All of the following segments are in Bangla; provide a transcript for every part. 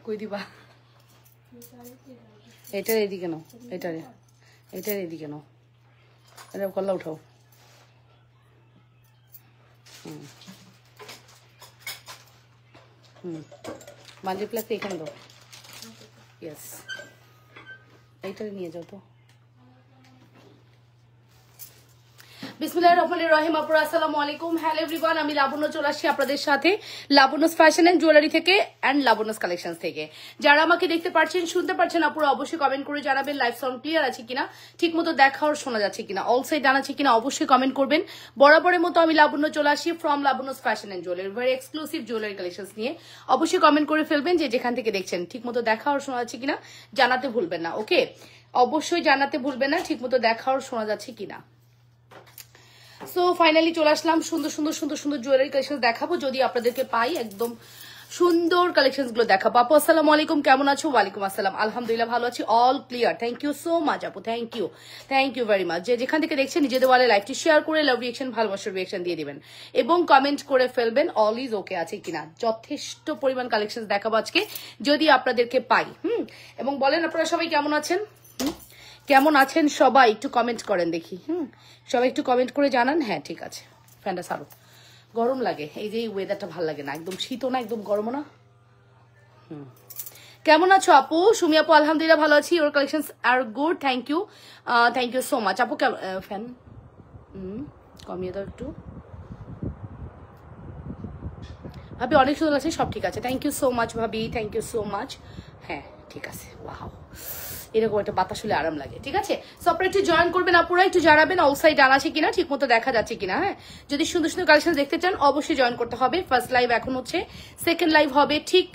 কই দিবা এটার এদিকে নাও এটার এদিকে নাও এটা কল্লা উঠাও মাল্টি প্লাক এখানে দাও ইয়েস এইটা নিয়ে যাও তো বিসমিল্লাহির রহমানির রহিম আপুরা আসসালামু আলাইকুম হ্যালো এভরিওয়ান আমি লাবণ্য চলে আসছি আপনাদের সাথে লাবণ্যস ফ্যাশন এন্ড জুয়েলারি থেকে এন্ড লাবণ্যস কালেকশনস থেকে যারা আমাকে দেখতে পাচ্ছেন শুনতে পাচ্ছেন আপুরা অবশ্যই কমেন্ট করে জানাবেন লাইভ সাউন্ড ক্লিয়ার আছে কিনা ঠিকমতো দেখা আর শোনা যাচ্ছে কিনা অল সাইড ডান আছে কিনা অবশ্যই কমেন্ট করবেন বরাবরের মতো আমি লাবণ্য চলে আসি from Labonno's fashion and jewellery very exclusive jewellery collections নিয়ে অবশ্যই কমেন্ট করে ফেলবেন যে যেখান থেকে দেখছেন ঠিকমতো দেখা আর শোনা যাচ্ছে কিনা জানাতে ভুলবেন না ওকে অবশ্যই জানাতে ভুলবেন না ঠিকমতো দেখা আর শোনা যাচ্ছে কিনা সো ফাইনালি চলে আসলাম সুন্দর সুন্দর সুন্দর সুন্দর জুয়েলারি কালেকশন দেখাবো যদি আপনাদেরকে পাই একদম সুন্দর কালেকশন গুলো দেখাবো আপু আসসালামু আলাইকুম কেমন আছো ওয়ালাইকুম আসসালাম আলহামদুলিল্লাহ ভালো আছি all clear thank you so much আপু থ্যাংক ইউ ভেরি মাচ যে যেখান থেকে দেখছেন নিজেদের ওয়ালে লাইভটি শেয়ার করে লাভ রিয়েকশন ভালোবাসার রিয়েকশন দিয়ে দিবেন এবং কমেন্ট করে ফেলবেন অল ইজ ওকে আছে কিনা যথেষ্ট পরিমাণ কালেকশন দেখাবো আজকে যদি আপনাদেরকে পাই এবং বলেন আপনারা সবাই কেমন আছেন কেমন আছেন সবাই একটু কমেন্ট করেন দেখি সবাই একটু কমেন্ট করে জানান হ্যাঁ ঠিক আছে ফ্যানটা সারো গরম লাগে এই যে ওয়েদারটা ভালো লাগে না একদম শীতও না একদম গরমও না কেমন আছো আপু সুমি আপু আলহামদুলিল্লাহ ভালো আছি ওর কালেকশনস আর good thank you so much আপু ফ্যান কমিয়ে দাও একটু ভাবি অনেক সুন্দর আছে সব ঠিক আছে থ্যাংক ইউ সো মাচ ভাবি থ্যাংক ইউ সো মাচ হ্যাঁ ঠিক আছে ওয়াও এরকম একটা বাতাস হলে আরাম লাগে ঠিক আছে সো আপনারা একটু জয়েন করবেন আপুরা একটু জানাবেন অল সাইড ডান আছে কিনা ঠিক মতো দেখা যাচ্ছে কিনা হ্যাঁ যদি সুন্দর সুন্দর কালেকশন দেখতে চান অবশ্যই জয়েন করতে হবে ফার্স্ট লাইভ এখন হচ্ছে সেকেন্ড লাইভ হবে ঠিক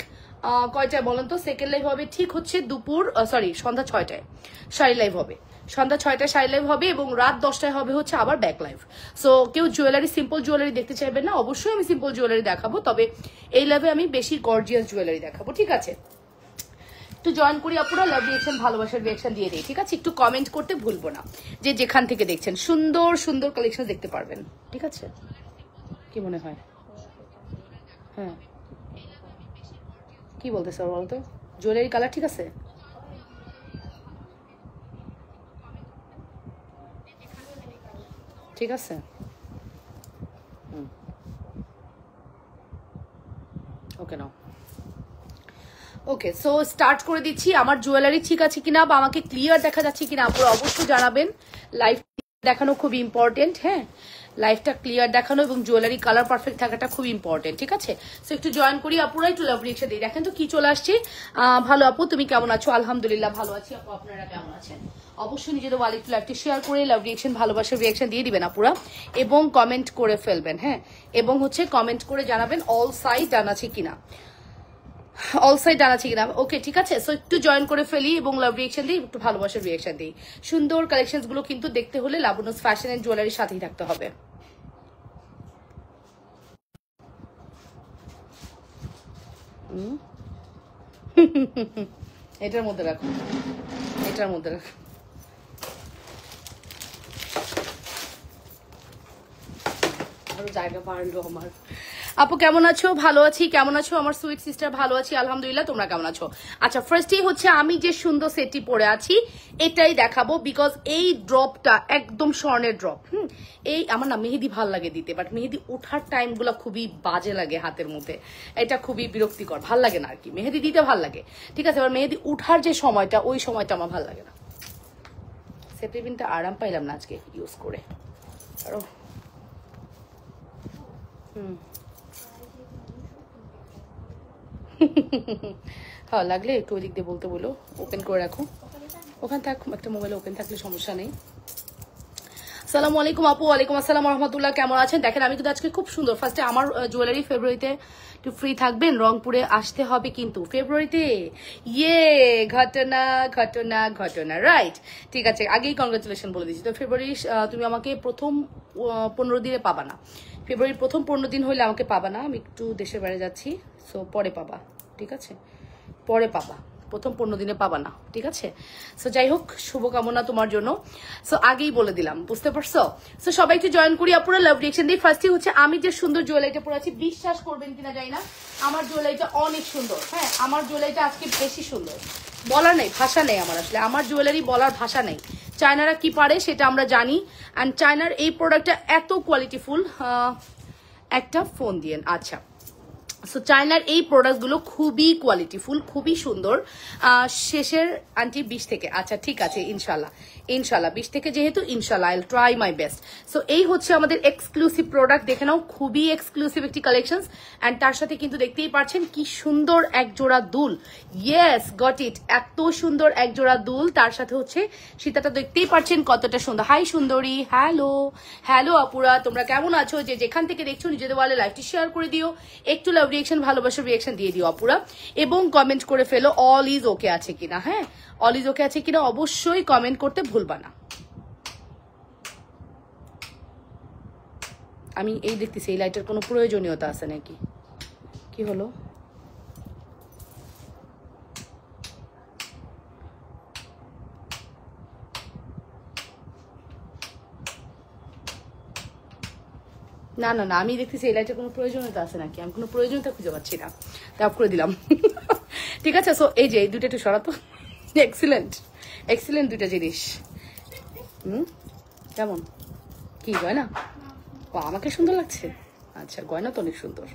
কয়টায় বলেন তো সেকেন্ড লাইভ হবে ঠিক হচ্ছে দুপুর সন্ধ্যা 6টায় শাড়ি লাইভ হবে সন্ধ্যা 6টায় শাড়ি লাইভ হবে এবং রাত 10টায় হবে হচ্ছে আবার ব্যাক লাইভ সো কেউ জুয়েলারি সিম্পল জুয়েলারি দেখতে চাইবেন না অবশ্যই আমি সিম্পল জুয়েলারি দেখাবো তবে এই লাইভে আমি বেশি গর্জিয়াস জুয়েলারি দেখাবো ঠিক আছে একটু জয়েন করি আপুরা লাভ রিয়েকশন ভালোবাসার রিয়েকশন দিয়ে দিই ঠিক আছে একটু কমেন্ট করতে ভুলবো না যে যেখান থেকে দেখছেন সুন্দর সুন্দর কালেকশন দেখতে পারবেন ঠিক আছে কি মনে হয় হ্যাঁ কি বলতে স্যার বলতো জুয়েলারি কালার ঠিক আছে ঠিক আছে ওকে নাও ওকে সো স্টার্ট করে দিচ্ছি আমার জুয়েলারি ঠিক আছে কিনা বা আমাকে ক্লিয়ার দেখা যাচ্ছে কিনা আপনারা অবশ্যই জানাবেন লাইভ দেখানো খুব ইম্পর্টেন্ট হ্যাঁ লাইভটা ক্লিয়ার দেখানো এবং জুয়েলারি কালার পারফেক্ট থাকাটা খুব ইম্পর্টেন্ট ঠিক আছে সো একটু জয়েন করি আপুরা একটু লাভ রিয়েকশন দিই দেখেন তো কি চলে আসছে ভালো আপু তুমি কেমন আছো আলহামদুলিল্লাহ ভালো আছি আপু আপনারা কেমন আছেন অবশ্যই নিজেদের ওয়ালে একটু লাইভটি শেয়ার করে লাভ রিয়েকশন ভালোবাসার রিয়েকশন দিয়ে দিবেন আপুরা এবং কমেন্ট করে ফেলবেন হ্যাঁ এবং হচ্ছে কমেন্ট করে জানাবেন অল সাইড ডান আছে কিনা অল সাইড ডান আছে কিনা ওকে ঠিক আছে সো একটু জয়েন করে ফেলি এবং লাভ রিয়েকশন দিই একটু ভালোবাসার রিয়েকশন দিই সুন্দর কালেকশন গুলো কিন্তু দেখতে হলে লাবণ্যস ফ্যাশন এন্ড জুয়েলারির সাথেই থাকতে হবে এটার মধ্যে রাখো এটার মধ্যে রাখো আরো জায়গা বাড়লো আমার আপু কেমন আছো ভালো আছি কেমন আছো আমার সুইট সিস্টার ভালো আছি আলহামদুলিল্লাহ তোমরা কেমন আছো আচ্ছা ফার্স্টেই হচ্ছে আমি যে সুন্দর সেটটি পরে আছি এটাই দেখাবো বিকজ এই ড্রপটা একদম স্বর্ণের ড্রপ এই আমার না মেহেদি ভাল লাগে দিতে বাট মেহেদি ওঠার টাইমগুলো খুবই বাজে লাগে হাতের মধ্যে এটা খুবই বিরক্তিকর ভাল লাগে না আর কি মেহেদি দিতে ভাল লাগে ঠিক আছে এবার মেহেদি উঠার যে সময়টা ওই সময়টা আমার ভাল লাগে না সেফটি পিনটা আরাম পাইলাম না আজকে ইউজ করে আরো হ্যাঁ লাগলে একটু ওই দিক দিয়ে বলতে বলো ওপেন করে রাখো ওখানে থাক একটা মোবাইল ওপেন থাকলে সমস্যা নেই আসসালামু আলাইকুম আপু ওয়ালাইকুম আসসালাম রহমতুল্লাহ কেমন আছেন দেখেন আমি কিন্তু আজকে খুব সুন্দর ফার্স্টে আমার জুয়েলারি ফেব্রুয়ারিতে একটু ফ্রি থাকবেন রংপুরে আসতে হবে কিন্তু ফেব্রুয়ারিতে ইয়ে ঘটনা ঘটনা ঘটনা রাইট ঠিক আছে আগেই কংগ্রাচুলেশন বলে দিচ্ছি তো ফেব্রুয়ারি তুমি আমাকে প্রথম 15 দিনে পাবা না ফেব্রুয়ারির প্রথম 15 দিন হলে আমাকে পাবা না আমি একটু দেশের বাইরে যাচ্ছি সো পরে পাবা ঠিক আছে পরে পাবা প্রথম 15 দিনে পাবা না, ঠিক আছে? সো যাই হোক, শুভকামনা তোমার জন্য। সো আগেই বলে দিলাম, বুঝতে পারছো? সো সবাই একটু জয়েন করি, আপুরা লাভ রিয়েকশন দিই। ফার্স্টই হচ্ছে আমি যে সুন্দর জুয়েলারিটা পরে আছি, বিশ্বাস করবেন কিনা জানি না, আমার জুয়েলারিটা অনেক সুন্দর। হ্যাঁ, আমার জুয়েলারিটা আজকে বেশি সুন্দর, বলার নেই, ভাষা নেই আমার, আসলে আমার জুয়েলারি বলার ভাষা নেই। চায়নারা কি পারে সেটা আমরা জানি, অ্যান্ড চায়নার এই প্রোডাক্টটা এত কোয়ালিটিফুল। একটা ফোন দিয়েন, আচ্ছা। সো চায়নার এই প্রোডাক্টগুলো খুবই কোয়ালিটিফুল, খুবই সুন্দর। শেষের আন্টি 20 থেকে, আচ্ছা ঠিক আছে, ইনশাল্লাহ ইনশাল্লাহ 20 থেকে, যেহেতু ইনশাল্লাহ I will try my best. So এই হচ্ছে আমাদের এক্সক্লুসিভ প্রোডাক্ট, দেখে নাও, খুবই এক্সক্লুসিভ একটি কালেকশন। অ্যান্ড তার সাথে কিন্তু দেখতেই পাচ্ছেন কি সুন্দর এক জোড়া দুল। ইয়েস, গট ইট, এত সুন্দর এক জোড়া দুল, তার সাথে হচ্ছে সীতাটা দেখতেই পাচ্ছেন কতটা সুন্দর। হাই সুন্দরী, হ্যালো হ্যালো আপুরা, তোমরা কেমন আছো? যে যেখান থেকে দেখছো নিজেদের ওয়ালে লাইভটি শেয়ার করে দিও, একটু লাভ রিয়েকশন, ভালোবাসার রিয়েকশন দিয়ে দিও আপুরা, এবং কমেন্ট করে ফেলো অল ইজ ওকে আছে কিনা। হ্যাঁ, অল ইজ ওকে আছে কিনা অবশ্যই কমেন্ট করতে ভুলবা না। আমি এই দেখতেছি এই লাইটের কোনো প্রয়োজনীয়তা আছে নাকি, কি হলো? না না না, আমি দেখতেছি এই লাইটের কোনো প্রয়োজনীয়তা আছে নাকি, আমি কোনো প্রয়োজনীয়তা খুঁজে পাচ্ছি না, ট্যাপ করে দিলাম। ঠিক আছে, সো এই যে এই দুটো একটু সরাতো। এক্সিলেন্ট এক্সিলেন্ট দুইটা জিনিস। কেমন, কি গয়না? ও, আমাকে সুন্দর লাগছে? আচ্ছা, গয়না তো অনেক সুন্দর।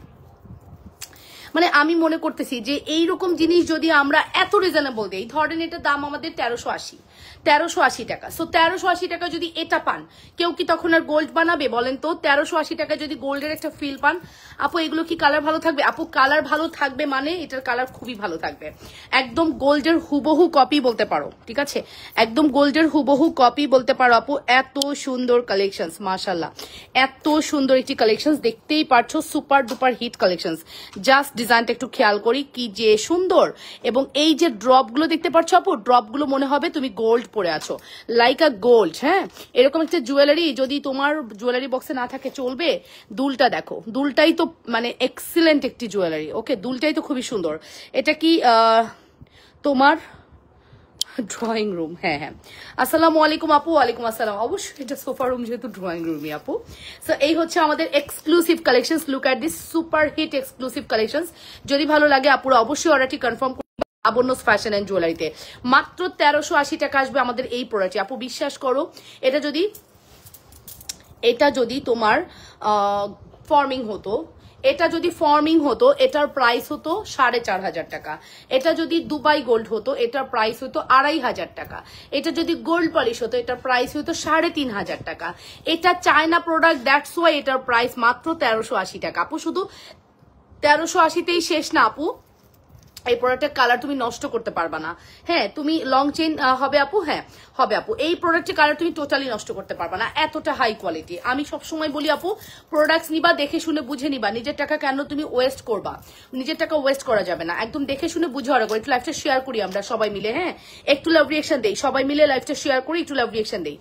মানে আমি মনে করতেছি যে এইরকম জিনিস যদি আমরা এত রিজনেবল দিই, ধরেন এটার দাম আমাদের 1380 টাকা। সো 1380 টাকা যদি এটা পান, কেউ কি তখন আর গোল্ড বানাবে বলেন তো? 1380 টাকা যদি গোল্ডের একটা ফিল পান, আপু এগুলো কি কালার ভালো থাকবে? আপু কালার ভালো থাকবে, মানে এটার কালার খুবই ভালো থাকবে, একদম গোল্ডের হুবহু কপি বলতে পারো, ঠিক আছে? একদম গোল্ডের হুবহু কপি বলতে পারো আপু। এত সুন্দর কালেকশনস, মাশাআল্লাহ, এত সুন্দর একটি কালেকশনস, দেখতেই পারছো, super duper hit collections. Just ডিজাইনটা একটু খেয়াল করি কি যে সুন্দর, এবং এই যে ড্রপগুলো দেখতে পাচ্ছ আপু, ড্রপগুলো মনে হবে তুমি গোল্ড পরে আছো, লাইক আ গোল্ড। হ্যাঁ, এরকম একটা জুয়েলারি যদি তোমার জুয়েলারি বক্সে না থাকে চলবে। দুলটা দেখো, দুলটাই তো মানে এক্সিলেন্ট একটি জুয়েলারি। ওকে, দুলটাই তো খুবই সুন্দর। এটা কি তোমার ড্রয়িং রুম? হ্যাঁ হ্যাঁ, আসসালামু আলাইকুম আপু। ওয়ালাইকুম আসসালাম। অবশ্যই এটা সোফা রুম, যেহেতু ড্রয়িং রুমই আপু। সো এই হচ্ছে আমাদের exclusive collections. Look at this super hit exclusive collections. যদি ভালো লাগে আপুরা অবশ্যই অর্ডারটি কনফার্ম করবে লাবণ্যস ফ্যাশন এন্ড জুয়েলারিতে। মাত্র 1380 টাকা আসবে আমাদের এই প্রোডাক্টটি। আপু বিশ্বাস করো, এটা যদি তোমার ফর্মিং হতো, এটার প্রাইস হতো 4500 টাকা। এটা যদি দুবাই গোল্ড হতো, এটার প্রাইস হতো 2500 টাকা। এটা যদি গোল্ড পলিশ হতো, এটার প্রাইস হতো 3500 টাকা। এটা চায়না প্রোডাক্ট, দ্যাটস ওয়াই এটার প্রাইস মাত্র 1380 টাকা। আপু শুধু 1380তেই শেষ না আপু, এই প্রোডাক্টের কালার তুমি নষ্ট করতে পারবা না। হ্যাঁ, তুমি লং চেইন হবে আপু? হ্যাঁ হবে আপু। এই প্রোডাক্টের কালার তুমি টোটালি নষ্ট করতে পারবা না, এতটা হাই কোয়ালিটি। আমি সবসময় বলি আপু, প্রোডাক্টস নিবা, দেখে শুনে বুঝে নিবা। নিজের টাকা কেন তুমি ওয়েস্ট করবা? নিজের টাকা ওয়েস্ট করা যাবে না, একদম দেখে শুনে বুঝে অর্ডার করো। একটু লাইভটা শেয়ার করি আমরা সবাই মিলে, হ্যাঁ একটু লাভ রিয়েকশন দেই, সবাই মিলে লাইভটা শেয়ার করি, একটু লাভ রিয়েকশন দেই,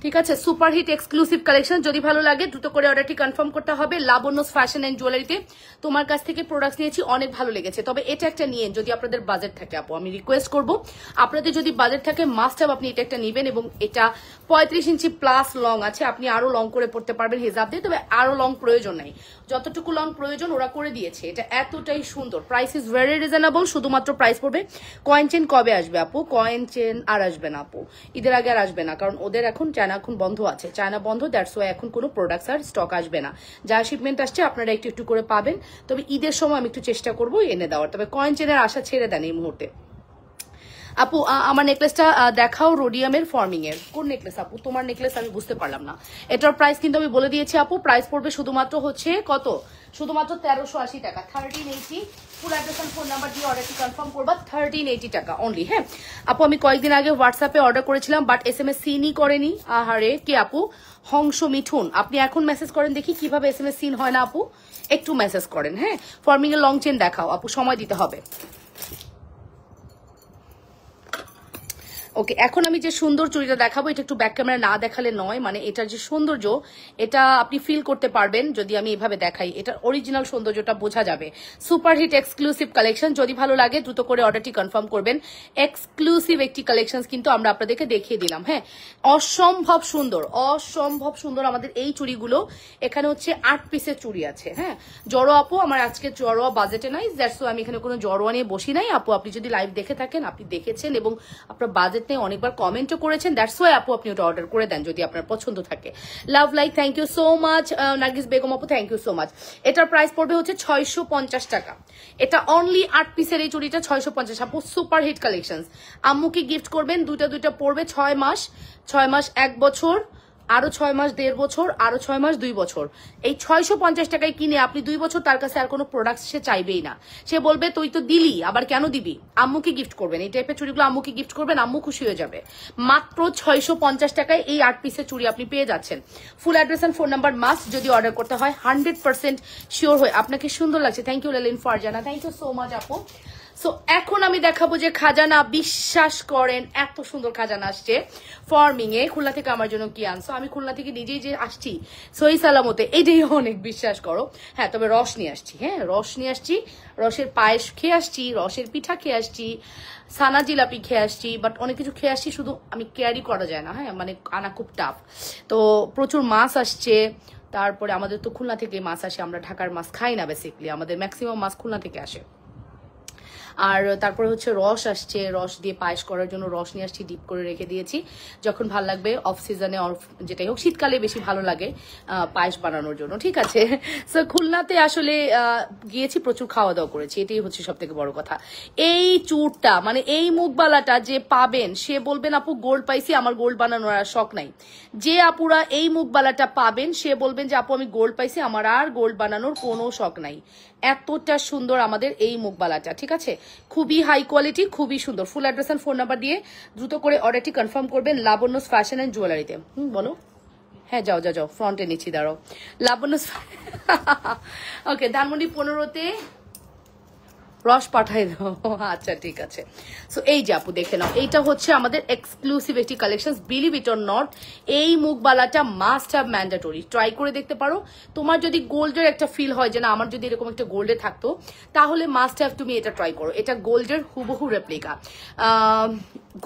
ঠিক আছে? Super hit exclusive collection. যদি ভালো লাগে দ্রুত করে অর্ডারটি কনফার্ম করতে হবে লাবণ্যস ফ্যাশন এন্ড জুয়েলারিতে। তোমার কাছ থেকে প্রোডাক্টস নিয়েছি, অনেক ভালো লেগেছে, তবে এটা একটা নিয়ে যদি আপনাদের বাজেট থাকে আপু, আমি রিকোয়েস্ট করব আপনাদের যদি বাজেট থাকে মাস্ট হ্যাভ আপনি এটা একটা নেবেন। এবং এটা 35 ইঞ্চি প্লাস লং আছে, আপনি আরো লং করে পড়তে পারবেন হিজাব দিয়ে, তবে আরো লং প্রয়োজন নাই, যতটুকু লং প্রয়োজন ওরা করে দিয়েছে। এটা এতটাই সুন্দর, প্রাইস ইজ ভেরি রিজনেবল। শুধুমাত্র প্রাইস পড়বে। কয়েন চেন কবে আসবে আপু? কয়েন চেন আর আসবে না আপু, ঈদের আগে আর আসবে না, কারণ ওদের এখন চায়না এখন বন্ধ আছে, চায়না বন্ধ, দ্যাটস ওয়াই এখন কোনো প্রোডাক্টস আর স্টক আসবে না। যা শিপমেন্ট আসছে আপনারা একটু একটু করে পাবেন, তবে ঈদের সময় আমি একটু চেষ্টা করবো এনে দেওয়ার। তবে কয়েন চেনের আশা ছেড়ে দেন এই মুহূর্তে। আপু আমার নেকলেসটা দেখাও, রোডিয়ামের ফর্মিং এর। কোন নেকলেস আপু? তোমার নেকলেস আমি বুঝতে পারলাম না। এটার প্রাইস কিন্তু আমি বলে দিয়েছি আপু, প্রাইস পড়বে শুধুমাত্র হচ্ছে কত? শুধুমাত্র 1380 টাকা। 1380 full address and phone number দিয়ে অর্ডারটি কনফার্ম করবা। 1380 টাকা অনলি। হ্যাঁ আপু, আমি কয়েকদিন আগে হোয়াটসঅ্যাপে অর্ডার করেছিলাম, বাট SMS সিনই করেনি। আহারে, কে আপু? হংস মিঠুন। আপনি এখন মেসেজ করেন দেখি কিভাবে SMS সিন হয় না আপু, একটু মেসেজ করেন। হ্যাঁ, ফর্মিং এর লং চেন দেখাও আপু, সময় দিতে হবে। ওকে, এখন আমি যে সুন্দর চুড়িটা দেখাবো এটা একটু ব্যাক ক্যামেরা না দেখালে নয়, মানে এটার যে সৌন্দর্য এটা আপনি ফিল করতে পারবেন যদি আমি এভাবে দেখাই, এটার অরিজিনাল সৌন্দর্যটা বোঝা যাবে। সুপারহিট এক্সক্লুসিভ কালেকশন, যদি ভালো লাগে দ্রুত করে অর্ডারটি কনফার্ম করবেন। এক্সক্লুসিভ একটি কালেকশন কিন্তু আমরা আপনাদেরকে দেখিয়ে দিলাম। হ্যাঁ, অসম্ভব সুন্দর, অসম্ভব সুন্দর আমাদের এই চুড়িগুলো। এখানে হচ্ছে 8 পিসের চুড়ি আছে। হ্যাঁ, জড়োয়া আপু আমার আজকে জড়োয়া বাজেটে নাই, দ্যাটস আমি এখানে কোনো জড়োয়া নিয়ে বসি নাই। আপু আপনি যদি লাইভ দেখে থাকেন আপনি দেখেছেন এবং আপনার বাজেট নেই, অনেকবার কমেন্টও করেছেন, দ্যাটস ওয়াই আপু আপনি ওটা অর্ডার করে দেন যদি আপনার পছন্দ থাকে। Love like, thank you so much. Nargis Begum আপু থ্যাংক ইউ সো মাচ। এটার প্রাইস পড়বে হচ্ছে 650 টাকা। এটা অনলি 8 পিসের এই চুড়িটা 650। আপু সুপার হিট কালেকশন, আম্মুকে গিফট করবেন, দুইটা পড়বে 6 মাস, 6 মাস 1 বছর, আরো 6 মাস 1.5 বছর, আরো 6 মাস 2 বছর। এই 650 টাকায় কিনে আপনি 2 বছর তার কাছে আর কোনো প্রোডাক্ট সে চাইবেই না। সে বলবে তুই তো দিলি, আবার কেন দিবি। আম্মুকে গিফট করবেন, এই টাইপের চুড়িগুলো আম্মুকে গিফট করবেন, আম্মু খুশি হয়ে যাবে। মাত্র 650 টাকায় এই 8 পিসের চুড়ি আপনি পেয়ে যাচ্ছেন। Full address and phone number must যদি অর্ডার করতে হয় 100% শিওর হয়ে। আপনাকে সুন্দর লাগছে, thank you Lelin Farzana, thank you so much আপু। সো এখন আমি দেখাবো যে খাজানা, বিশ্বাস করেন এত সুন্দর খাজানা আসছে ফর্মিং এ। খুলনা থেকে আমার জন্য কি আনছো, আমি খুলনা থেকে নিজেই যে আসছি সহি সালামতে, এটাই অনেক, বিশ্বাস করো। হ্যাঁ, তবে রস নিয়ে আসছি, হ্যাঁ রস নিয়ে আসছি, রসের পায়েস খেয়ে আসছি, রসের পিঠা খেয়ে আসছি, সানা জিলাপি খেয়ে আসছি, বাট অনেক কিছু খেয়ে আসছি, শুধু আমি ক্যারি করা যায় না। হ্যাঁ, মানে আনা খুব টাফ। তো প্রচুর মাছ আসছে, তারপরে আমাদের তো খুলনা থেকে মাছ আসে, আমরা ঢাকার মাছ খাই না বেসিকলি, আমাদের ম্যাক্সিমাম মাছ খুলনা থেকে আসে। আর তারপরে হচ্ছে রস আসছে, রস দিয়ে পায়েস করার জন্য রস নিয়ে আসছি, ডিপ করে রেখে দিয়েছি, যখন ভাল লাগবে অফ সিজনে, অফ যেটাই হোক, শীতকালে বেশি ভালো লাগে পায়েস বানানোর জন্য। ঠিক আছে, সো খুলনাতে আসলে গিয়েছি, প্রচুর খাওয়া দাওয়া করেছি, এটাই হচ্ছে সব থেকে বড় কথা। এই চুরটা মানে এই মুখবালাটা যে পাবেন সে বলবেন আপু গোল্ড পাইছি, আমার গোল্ড বানানোর আর শখ নাই। যে আপুরা এই মুখবালাটা পাবেন সে বলবেন যে আপু আমি গোল্ড পাইছি, আমার আর গোল্ড বানানোর কোনো শখ নাই। এতটা সুন্দর আমাদের এই মুখবালাটা, ঠিক আছে, খুবই হাই কোয়ালিটি, খুবই সুন্দর। Full address and phone number দিয়ে দ্রুত করে অর্ডারটি কনফার্ম করবেন লাবণ্যস ফ্যাশন এন্ড জুয়েলারিতে। বলো, হ্যাঁ যাও যাও যাও, ফ্রন্টে নিচ্ছি, দাঁড়াও। লাবণ্যস ওকে, ধানমন্ডি 15-তে রস পাঠাই দাও, আচ্ছা ঠিক আছে। সো এই যে আপু দেখে নাও, এইটা হচ্ছে আমাদের এক্সক্লুসিভ একটি collection, believe it or not. এই মুখবালাটা মাস্ট হ্যাভ ম্যান্ডেটরি, ট্রাই করে দেখতে পারো। তোমার যদি গোল্ডের একটা ফিল হয় যে না আমার যদি এরকম একটা গোল্ডে থাকতো, তাহলে মাস্ট হ্যাভ তুমি এটা ট্রাই করো। এটা গোল্ডের হুবহু রেপ্লিকা,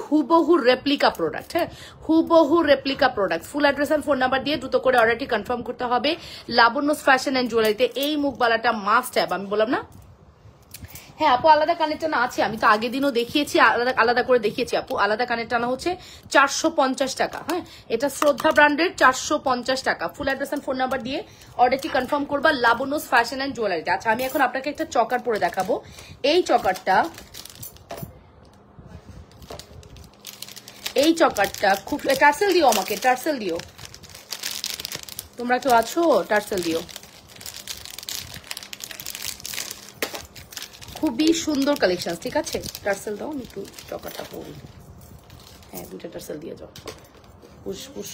হুবহু রেপ্লিকা প্রোডাক্ট। হ্যাঁ, হুবহু replica product. Full address and phone number দিয়ে দ্রুত করে অর্ডারটি কনফার্ম করতে হবে লাবণ্যস ফ্যাশন এন্ড জুয়েলারিতে। এই মুখবালাটা মাস্ট হ্যাভ, আমি বললাম না। হ্যাঁ আপু, আলাদা কানের টানা আছে, আমি তো আগের দিনও দেখিয়েছি, আলাদা আলাদা করে দেখিয়েছি আপু। আলাদা কানের টানা হচ্ছে 450 টাকা। হ্যাঁ, এটা শ্রদ্ধা ব্র্যান্ডের 450 টাকা। Full address and phone number দিয়ে অর্ডারটি কনফার্ম করবা লাবণ্যস ফ্যাশন এন্ড জুয়েলারিতে। আচ্ছা, আমি এখন আপনাকে একটা চকার পরে দেখাবো। এই চকারটা খুব, টার্সেল দিও আমাকে, টার্সেল দিও, তোমরা কেউ আছো, টার্সেল দিও। খুবই সুন্দর কালেকশন, ঠিক আছে, টার্সেল দাও, আমি একটু চকাটা পরি। হ্যাঁ, 2টা টার্সেল দিয়ে যাও, পুশ পুশ।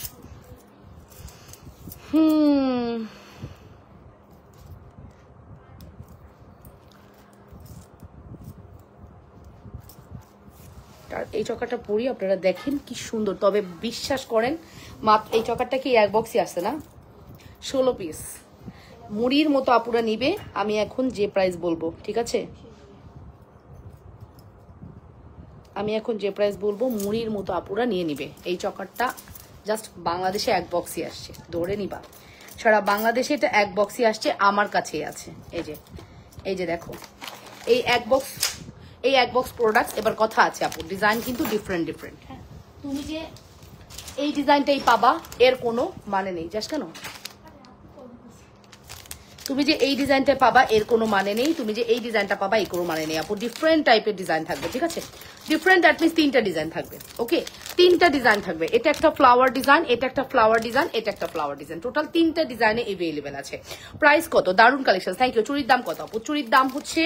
এই চকাটা পরি, আপনারা দেখেন কি সুন্দর। তবে বিশ্বাস করেন মাত্র এই চকারটা কি এক বক্সই আসছে না, 16 পিস। মুড়ির মতো আপুরা নিবে, আমি এখন যে প্রাইস বলবো, ঠিক আছে, আমি এখন যে প্রাইস বলবো মুড়ির মতো আপুরা নিয়ে নিবে। এই চকারটা জাস্ট বাংলাদেশে এক বক্সই আসছে, ধরে নিবা, সারা বাংলাদেশে এটা এক বক্সই আসছে, আমার কাছেই আছে। এই যে দেখো, এই এক বক্স প্রোডাক্ট। এবার কথা আছে আপু, ডিজাইন কিন্তু ডিফারেন্ট। হ্যাঁ, তুমি যে এই ডিজাইনটাই পাবা এর কোনো মানে নেই, জাস্ট কেন তুমি যে এই ডিজাইনটা পাবা এর কোনো মানে নেই, তুমি যে এই ডিজাইনটা পাবা এই কোনো মানে নেই আপু। ডিফারেন্ট টাইপের ডিজাইন থাকবে, ঠিক আছে, ডিফারেন্ট, দ্যাট মিনস 3টা ডিজাইন থাকবে। ওকে, 3টা ডিজাইন থাকবে। এটা একটা ফ্লাওয়ার ডিজাইন, এটা একটা ফ্লাওয়ার ডিজাইন, এটা একটা ফ্লাওয়ার ডিজাইন, টোটাল 3টা ডিজাইনে এভেলেবেল আছে। প্রাইস কত, দারুন কালেকশন, থ্যাংক ইউ। চুরির দাম কত আপু? চুরির দাম হচ্ছে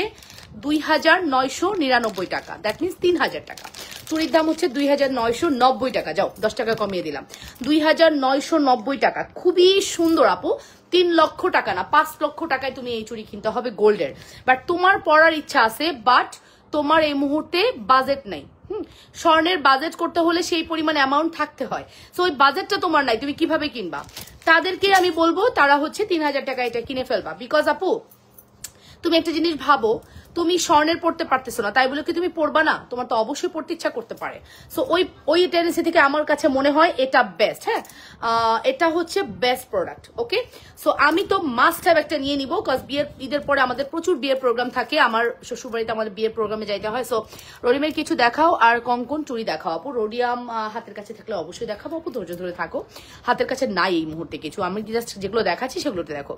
2999 টাকা, দ্যাট মিনস 3000 টাকা। চুরির দাম হচ্ছে 2990 টাকা। যাও 10 টাকা কমিয়ে দিলাম, 2990 টাকা। খুবই সুন্দর আপু, 3 লক্ষ টাকা না 5 লক্ষ টাকায় তুমি এই চুড়ি কিনতে হবে গোল্ডের। বাট তোমার পরার ইচ্ছা আছে, বাট তোমার এই মুহূর্তে বাজেট নেই, স্বর্ণের বাজেট করতে হলে সেই পরিমাণ অ্যামাউন্ট থাকতে হয়। সো ওই বাজেটটা তোমার নাই, তুমি কিভাবে কিনবা? তাদেরকে আমি বলবো তারা হচ্ছে 3000 টাকা এটা কিনে ফেলবা। বিকজ আপু তুমি একটা জিনিস ভাবো, তুমি স্বর্ণের পড়তে পারতেছো না তাই বলে কি তুমি পড়বা না? তোমার তো অবশ্যই পড়তে ইচ্ছা করতে পারে। সো ওই টেন্ডেন্সি থেকে আমার কাছে মনে হয় এটা বেস্ট। হ্যাঁ, এটা হচ্ছে বেস্ট প্রোডাক্ট। ওকে, সো আমি তো মাস্ট হ্যাভ একটা নিয়ে নিবো, কজ ঈদের পরে আমাদের প্রচুর বিয়ের প্রোগ্রাম থাকে, আমার শ্বশুরবাড়িতে আমাদের বিয়ের প্রোগ্রামে যাইতে হয়। সো রোডিমের কিছু দেখাও আর কঙ্কন চুড়ি দেখাও আপু। রোডিয়াম হাতের কাছে থাকলে অবশ্যই দেখাবো আপু, ধৈর্য ধরে থাকো। হাতের কাছে নাই এই মুহূর্তে কিছু, আমি জাস্ট যেগুলো দেখাচ্ছি সেগুলোতে দেখো।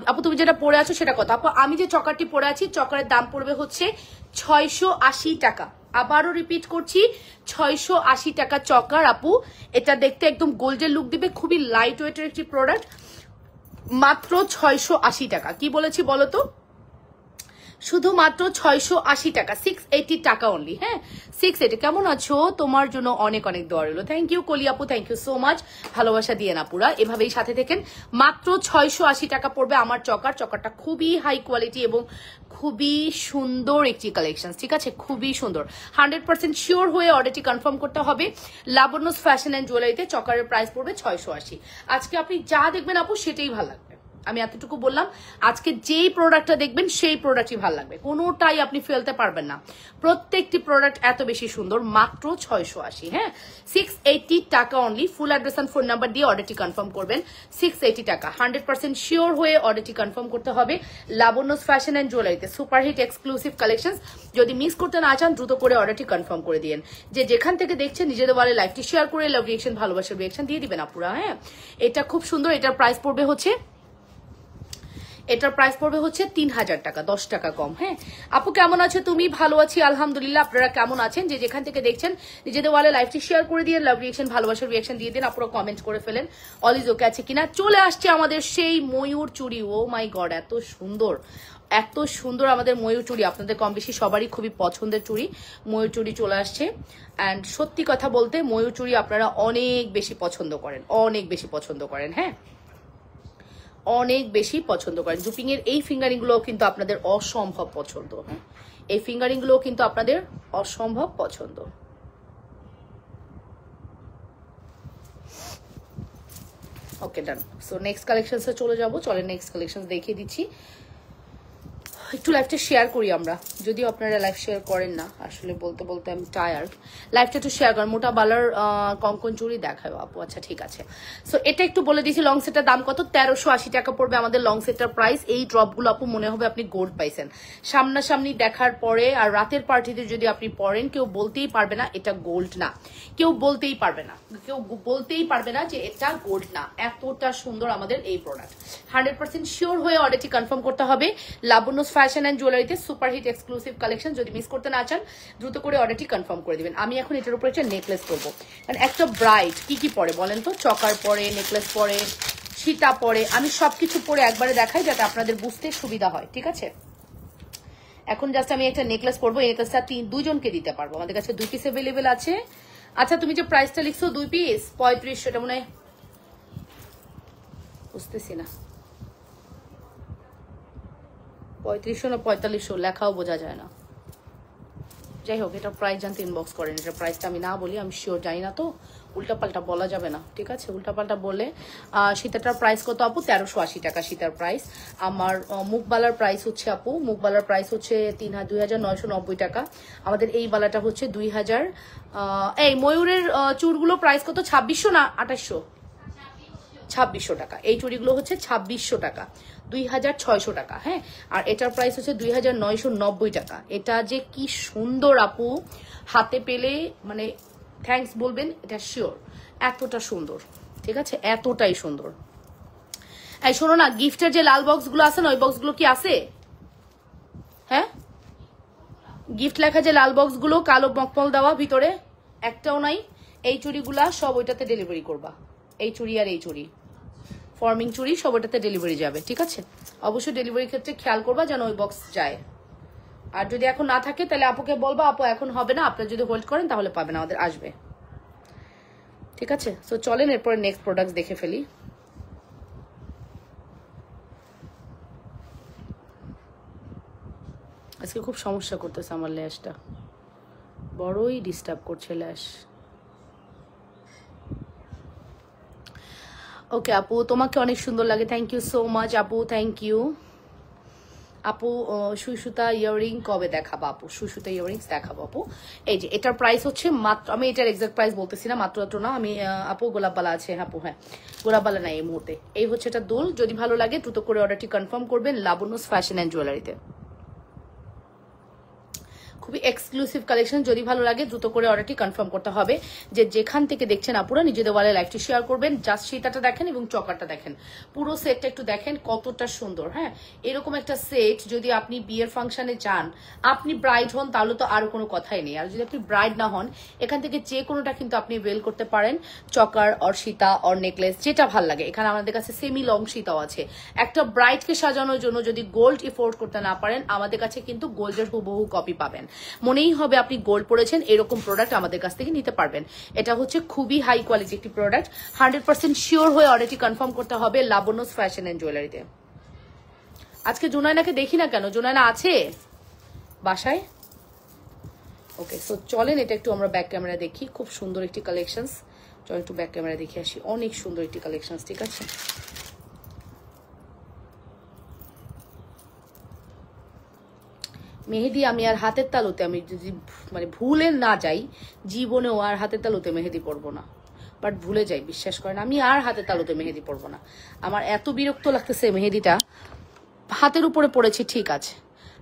আপু তুমি যেটা পরে আছো সেটা কথা। আপু আমি যে চকারটি পরে আছি, চকারের দাম পড়বে হচ্ছে 680 টাকা। আবারও রিপিট করছি, 680 টাকা চকার আপু। এটা দেখতে একদম গোল্ডের লুক দিবে, খুবই লাইট ওয়েটের একটি প্রোডাক্ট, মাত্র 680 টাকা। কি বলেছি বলো তো? শুধুমাত্র 680 টাকা, 680 টাকা অনলি। হ্যাঁ 680। কেমন আছো? তোমার জন্য অনেক অনেক দোয়া রইল। থ্যাংক ইউ কলি আপু, থ্যাংক ইউ সো মাচ। ভালোবাসা দিয়ে না পুরা, এভাবেই সাথে থেকেন। মাত্র 680 টাকা পড়বে আমার চকার। চকারটা খুবই হাই কোয়ালিটি এবং খুবই সুন্দর একটি কালেকশন, ঠিক আছে? খুবই সুন্দর। 100% শিওর হয়ে অর্ডারটি কনফার্ম করতে হবে। লাবণ্যস ফ্যাশন অ্যান্ড জুয়েলারিতে চকারের প্রাইস পড়বে 680। আজকে আপনি যা দেখবেন আপু সেটাই ভালো লাগবে। আমি এতটুকু বললাম, আজকে যেই প্রোডাক্টটা দেখবেন সেই প্রোডাক্টই ভালো লাগবে, কোনোটাই আপনি ফেলতে পারবেন না। প্রত্যেকটি প্রোডাক্ট এত বেশি সুন্দর, মাত্র 680। হ্যাঁ 680 টাকা only. Full address and phone number দিয়ে অর্ডারটি কনফার্ম করবেন। 680 টাকা, 100% শিওর হয়ে অর্ডারটি কনফার্ম করতে হবে। লাবণ্যস ফ্যাশন অ্যান্ড জুয়েলারিতে সুপারহিট এক্সক্লুসিভ কালেকশন। যদি মিস করতে না চান দ্রুত করে অর্ডারটি কনফার্ম করে দিন। যে যেখান থেকে দেখছেন নিজেদের বলে লাইভটি শেয়ার করে লাভ রিয়েকশন, ভালোবাসার রিয়েকশন দিয়ে দিবেন আপুরা। হ্যাঁ এটা খুব সুন্দর। এটার প্রাইস পড়বে হচ্ছে 3000 টাকা, 10 টাকা কম। হ্যাঁ আপু কেমন আছো তুমি? ভালো আছি আলহামদুলিল্লাহ। আপনারা কেমন আছেন? যে যেখান থেকে দেখছেন নিজেদের ওয়ালে লাইভটি শেয়ার করে দিয়ে লাভ রিয়েকশন, ভালোবাসার রিয়েকশন দিয়ে দিন। আপনারা কমেন্ট করে ফেলেন অল ইজ ওকে আছে কিনা। চলে আসছে আমাদের সেই ময়ূর চুড়ি। ও মাই গড, এত সুন্দর, এত সুন্দর আমাদের ময়ূর চুড়ি। আপনাদের কম বেশি সবারই খুবই পছন্দের চুড়ি, ময়ূর চুড়ি চলে আসছে। অ্যান্ড সত্যি কথা বলতে ময়ূর চুড়ি আপনারা অনেক বেশি পছন্দ করেন, অনেক বেশি পছন্দ করেন। হ্যাঁ অনেক বেশি পছন্দ করেন। জুপিং এর এই ফিঙ্গারিং গুলো কিন্তু আপনাদের অসম্ভব পছন্দ। হ্যাঁ এই ফিঙ্গারিং গুলো কিন্তু আপনাদের অসম্ভব পছন্দ। ওকে ডান। সো নেক্সট কালেকশনসে চলে যাবো। চলে নেক্সট কালেকশন দেখিয়ে দিচ্ছি। একটু লাইভটা শেয়ার করি আমরা, যদিও আপনারা লাইভ শেয়ার করেন না। আসলে বলতে বলতে আমি টায়ার্ড। লাইভটা একটু শেয়ার করেন। মোটা বালার কঙ্কন চুড়ি দেখায় আপু। আচ্ছা ঠিক আছে। সো এটা একটু বলে দিচ্ছি, লং সেটের দাম কত? 1380 টাকা পড়বে আমাদের লং সেটের প্রাইস। এই ড্রপগুলো আপু মনে হবে আপনি গোল্ড পাইছেন। সামনাসামনি দেখার পরে আর রাতের পার্টিতে যদি আপনি পরেন, কেউ বলতেই পারবে না এটা গোল্ড না। কেউ বলতেই পারবে না, কেউ বলতেই পারবে না যে এটা গোল্ড না। এতটা সুন্দর আমাদের এই প্রোডাক্ট। 100% শিওর হয়ে অর্ডারটি কনফার্ম করতে হবে। লাবণ্যস ফ্যাশন অ্যান্ড জুয়েলারিতে সুপারহিট এক্সক্লুসিভ কালেকশন। যদি মিস করতে না চান দ্রুত করে অর্ডারটি কনফার্ম করে দিবেন। আমি এখন এটার উপর একটা নেকলেস করবো। কারণ একটা ব্রাইড কি কি পরে বলেন তো? চকার পরে, নেকলেস পরে, সীতা পরে। আমি সবকিছু পরে একবারে দেখাই যাতে আপনাদের বুঝতে সুবিধা হয়, ঠিক আছে? এখন জাস্ট আমি একটা নেকলেস পরবো। এই নেকলেসটা দুইজনকে দিতে পারবো, আমাদের কাছে 2 পিস অ্যাভেলেবেল আছে। আচ্ছা তুমি যে প্রাইসটা লিখছো 2 পিস 3500, এটা মনে হয় বুঝতেছি না 3500 না 4500, লেখাও বোঝা যায় না। যাই হোক এটা প্রাইস জানতে ইনবক্স করেন। এটা প্রাইসটা আমি না বলি, আমি শিওর জানি না, তো উল্টাপাল্টা বলা যাবে না, ঠিক আছে? উল্টাপাল্টা বলে। সীতাটার প্রাইস কত আপু? 1380 টাকা সীতার প্রাইস। আমার মুখবালার প্রাইস হচ্ছে আপু, মুখবালার প্রাইস হচ্ছে 2990 টাকা। আমাদের এই বালাটা হচ্ছে 2000। এই ময়ূরের চুড়গুলো প্রাইস কত? 2600 না 2800? 2600 টাকা। এই চুড়িগুলো হচ্ছে 2600 টাকা, 2600 টাকা। হ্যাঁ আর এটার প্রাইস হচ্ছে 2990 টাকা। এটা যে কি সুন্দর আপু, হাতে পেলে মানে থ্যাঙ্কস বলবেন, এটা শিওর। এতটা সুন্দর, ঠিক আছে? এতটাই সুন্দর। এই শোনো না, গিফটের যে লাল বক্সগুলো আছে না, ওই বক্সগুলো কি আছে? হ্যাঁ গিফট লেখা যে লাল বক্সগুলো কালো মকমল দেওয়া ভিতরে, একটাও নাই। এই চুড়িগুলা সব ওইটাতে ডেলিভারি করবা। এই চুড়ি আর এই চুড়ি, ফর্মিং চুড়ি সব ওটাতে ডেলিভারি যাবে, ঠিক আছে? অবশ্যই ডেলিভারির ক্ষেত্রে খেয়াল করবা যেন ওই বক্স যায়। আর যদি এখন না থাকে তাহলে আপুকে বলবা আপু এখন হবে না, আপনারা যদি হোল্ড করেন তাহলে পাবেন, আমাদের আসবে, ঠিক আছে? সো চলেন এরপরে নেক্সট প্রোডাক্ট দেখে ফেলি। আজকে খুব সমস্যা করতেছে আমার লেজটা, বড়ই ডিস্টার্ব করছে ল্যাশ। ওকে আপু, তোমাকে অনেক সুন্দর লাগে, থ্যাংক ইউ সো মাচ আপু, থ্যাংক ইউ আপু। সুই সুতা ইয়াররিং কবে দেখাবো আপু? সুই সুতা ইয়াররিংস দেখাবো আপু। এই যে এটার প্রাইস হচ্ছে মাত্র, আমি এটার এক্সাক্ট প্রাইস বলতেছি না, মাত্র না আমি আপু গোলাপবালা আছে আপু, হ্যাঁ গোলাপবালা নাই এই মুহূর্তে। এই হচ্ছে এটা দুল, যদি ভালো লাগে দ্রুত করে অর্ডারটি কনফার্ম করবেন লাবণ্যস ফ্যাশন অ্যান্ড জুয়েলারিতে। খুবই এক্সক্লুসিভ কালেকশন, যদি ভালো লাগে দ্রুত করে অর্ডারটি কনফার্ম করতে হবে। যে যেখান থেকে দেখছেন আপুরা নিজেদের ওয়ালে লাইভটি শেয়ার করবেন, জাস্ট সীতাটা দেখেন এবং চকারটা দেখেন, পুরো সেটটা একটু দেখেন কতটা সুন্দর। হ্যাঁ, এরকম একটা সেট যদি আপনি বিয়ের ফাংশনে যান, আপনি ব্রাইড হন তাহলে তো আর কোনো কথাই নেই, আর যদি আপনি ব্রাইড না হন এখান থেকে যে কোনোটা কিন্তু আপনি ওয়েল করতে পারেন, চকার অর সীতা অর নেকলেস যেটা ভাল লাগে। এখানে আমাদের কাছে সেমি লং সীতাও আছে। একটা ব্রাইডকে সাজানোর জন্য যদি গোল্ড এফোর্ড করতে না পারেন, আমাদের কাছে কিন্তু গোল্ডের হুবহু কপি পাবেন, মনেই হবে আপনি গোল্ড পরেছেন, এরকম প্রোডাক্ট আমাদের কাছ থেকে নিতে পারবেন। এটা হচ্ছে খুবই হাই কোয়ালিটি একটি প্রোডাক্ট, 100% শিওর হয়ে অর্ডারটি কনফার্ম করতে হবে লাবণ্যস ফ্যাশন এন্ড জুয়েলারিতে। আজকে জুনায়নাকে দেখি না কেন? জুনায়না আছে বাসায়? ওকে, সো চলেন এটা একটু আমরা ব্যাক ক্যামেরা দেখি। খুব সুন্দর একটি কালেকশনস, চল একটু ব্যাক ক্যামেরা দেখে আসি। অনেক সুন্দর একটি কালেকশনস, ঠিক আছে। মেহেদি আমি আর হাতের তালুতে, আমি যদি মানে ভুলে না যাই জীবনেও আর হাতের তালুতে মেহেদি পরবো না, বাট ভুলে যাই, বিশ্বাস করেন আমি আর হাতের তালুতে মেহেদি পরবো না। আমার এত বিরক্ত লাগতেছে মেহেদিটা, হাতের উপরে পড়েছি ঠিক আছে,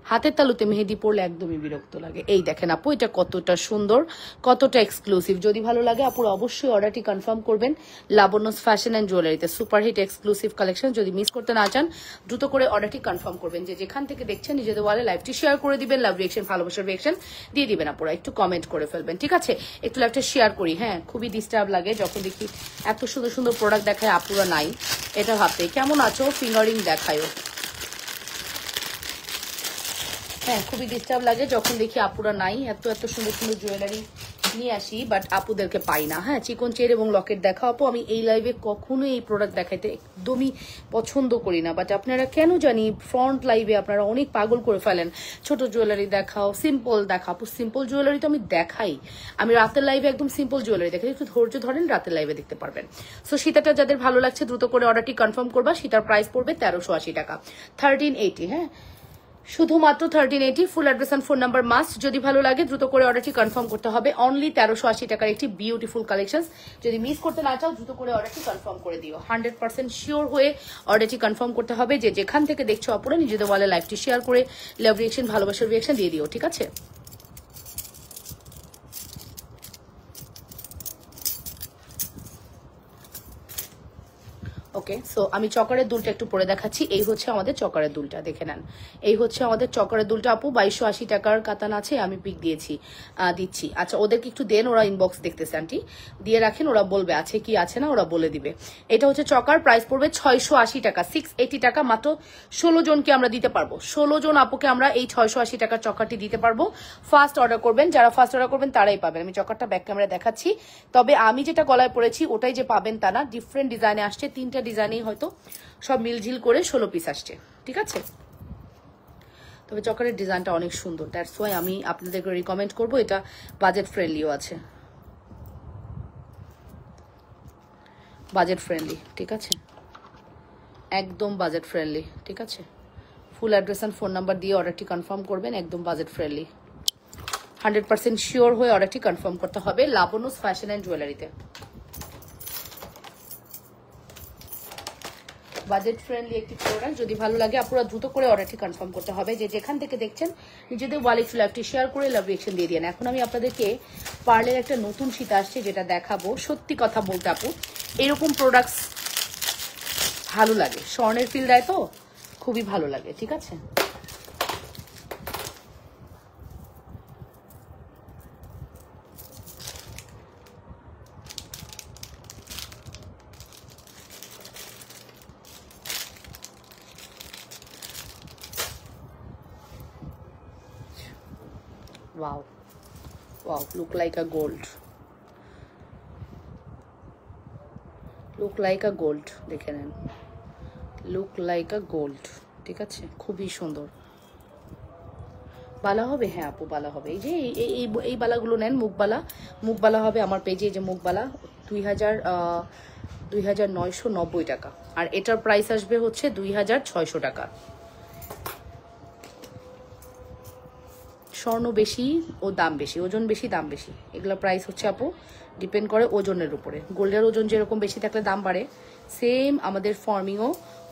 হাতের তালুতে মেহেদি পড়লে একদমই বিরক্ত লাগে। এই দেখেন আপু, এটা কতটা সুন্দর, কতটা এক্সক্লুসিভ। যদি ভালো লাগে আপুরা অবশ্যই অর্ডারটি কনফার্ম করবেন লাবণ্যস ফ্যাশন অ্যান্ড জুয়েলারিতে। সুপারহিট এক্সক্লুসিভ কালেকশন, যদি মিস করতে না চান দ্রুত করে অর্ডারটি কনফার্ম করবেন। যে যেখান থেকে দেখছেন নিজেদের ওয়ালে লাইভটি শেয়ার করে দিবেন, লাভ রিয়েকশন ভালোবাসার রিয়েকশন দিয়ে দিবেন আপুরা, একটু কমেন্ট করে ফেলবেন, ঠিক আছে। একটু লাইভটা শেয়ার করি। হ্যাঁ, খুবই ডিস্টার্ব লাগে যখন দেখি এত সুন্দর সুন্দর প্রোডাক্ট দেখায় আপুরা নাই, এটা ভাবতে কেমন আছো ফিঙ্গারিং দেখায়ও। হ্যাঁ, খুবই ডিস্টার্ব লাগে যখন দেখি আপুরা নাই, এত এত সুন্দর সুন্দর জুয়েলারি নিয়ে আসি বাট আপুদেরকে পাই না। হ্যাঁ, চিকন চের এবং লকেট দেখা আপু, আমি এই লাইভে কখনো এই প্রোডাক্ট দেখাইতে একদমই পছন্দ করি না, বাট আপনারা কেন জানি ফ্রন্ট লাইভে আপনারা অনেক পাগল করে ফেলেন। ছোট জুয়েলারি দেখাও, সিম্পল দেখাও। আপু সিম্পল জুয়েলারি তো আমি দেখাই, আমি রাতের লাইভে একদম সিম্পল জুয়েলারি দেখাই, একটু ধৈর্য ধরেন, রাতের লাইভে দেখতে পারবেন। সো সীতাটা যাদের ভালো লাগছে দ্রুত করে অর্ডারটি কনফার্ম করবা। সীতার প্রাইস পড়বে 1380 টাকা, 1380। হ্যাঁ, শুধুমাত্র 1380। Full address and phone number must. যদি ভালো লাগে দ্রুত করে অর্ডারটি কনফার্ম করতে হবে। অনলি 1380 টাকার একটি বিউটিফুল কালেকশন, যদি মিস করতে না চাও দ্রুত করে অর্ডারটি কনফার্ম করে দিও। 100% শিওর হয়ে অর্ডারটি কনফার্ম করতে হবে। যে যেখান থেকে দেখছো অপরে নিজেদের ওয়ালে লাইভটি শেয়ার করে লাভ রিয়েকশন ভালোবাসার রিয়েকশন দিয়ে দিও, ঠিক আছে। ওকে, সো আমি চকারের দুলটা একটু পরে দেখাচ্ছি। এই হচ্ছে আমাদের চকারের দুলটা, দেখে নেন। এই হচ্ছে আমাদের চকারের দুলটা আপু, 2280 টাকার কাতান আছে, আমি পিক দিচ্ছি। আচ্ছা, ওদেরকে একটু দেন, ওরা ইনবক্স দেখতেছে আন্টি, দিয়ে রাখেন, ওরা বলবে আছে কি আছে না, ওরা বলে দিবে। এটা হচ্ছে চকার, প্রাইস পড়বে 680 টাকা, 680 টাকা। মাত্র 16 জনকে আমরা দিতে পারবো, 16 জন আপুকে আমরা এই 680 টাকার চকারটি দিতে পারবো। ফার্স্ট অর্ডার করবেন, যারা ফার্স্ট অর্ডার করবেন তারাই পাবেন। আমি চকারটা ব্যাক ক্যামেরা দেখাচ্ছি। তবে আমি যেটা গলায় পরেছি ওটাই যে পাবেন তা না, ডিফারেন্ট ডিজাইনে আসছে, 3টা ডিজাইনেই হয়তো সব মিলঝিল করে 16 পিস আসছে, ঠিক আছে। তবে চকারের ডিজাইনটা অনেক সুন্দর, দ্যাটস ওয়াই আমি আপনাদেরকে রিকমেন্ড করবো। এটা বাজেট ফ্রেন্ডলিও আছে, বাজেট ফ্রেন্ডলি, ঠিক আছে, একদম বাজেট ফ্রেন্ডলি, ঠিক আছে। Full address and phone number দিয়ে অর্ডারটি কনফার্ম করবেন, একদম বাজেট ফ্রেন্ডলি। 100% শিওর হয়ে অর্ডারটি কনফার্ম করতে হবে লাবণ্যস ফ্যাশন অ্যান্ড জুয়েলারিতে। বাজেট ফ্রেন্ডলি একটি প্রোডাক্ট, যদি ভালো লাগে আপনারা দ্রুত করে অর্ডারটি কনফার্ম করতে হবে। যে যেখান থেকে দেখছেন নিজেদের ওয়ালেট লাইভটি শেয়ার করে লাভ রিয়েকশন দিয়ে দিন। এখন আমি আপনাদেরকে পার্লের একটা নতুন শীত আসছে যেটা দেখাবো। সত্যি কথা বলতে আপু এরকম প্রোডাক্টস ভালো লাগে, স্বর্ণের ফিল দেয় তো খুবই ভালো লাগে, ঠিক আছে। Wow, wow, look like a gold, look like a gold, দেখে নেন, look like a gold, ঠিক আছে, খুবই সুন্দর। বালা হবে, হ্যাঁ আপু বালা হবে। এই যে এই বালাগুলো নেন, মুখবালা হবে আমার পেজে। এই যে মুখবালা 2990 টাকা, আর এটার প্রাইস আসবে হচ্ছে 2600 টাকা। স্বর্ণ বেশি ও দাম বেশি, ওজন বেশি দাম বেশি, এগুলো প্রাইস হচ্ছে আপু ডিপেন্ড করে ওজনের উপরে। গোল্ডের ওজন যেরকম বেশি থাকলে দাম বাড়ে, সেম আমাদের ফর্মিংও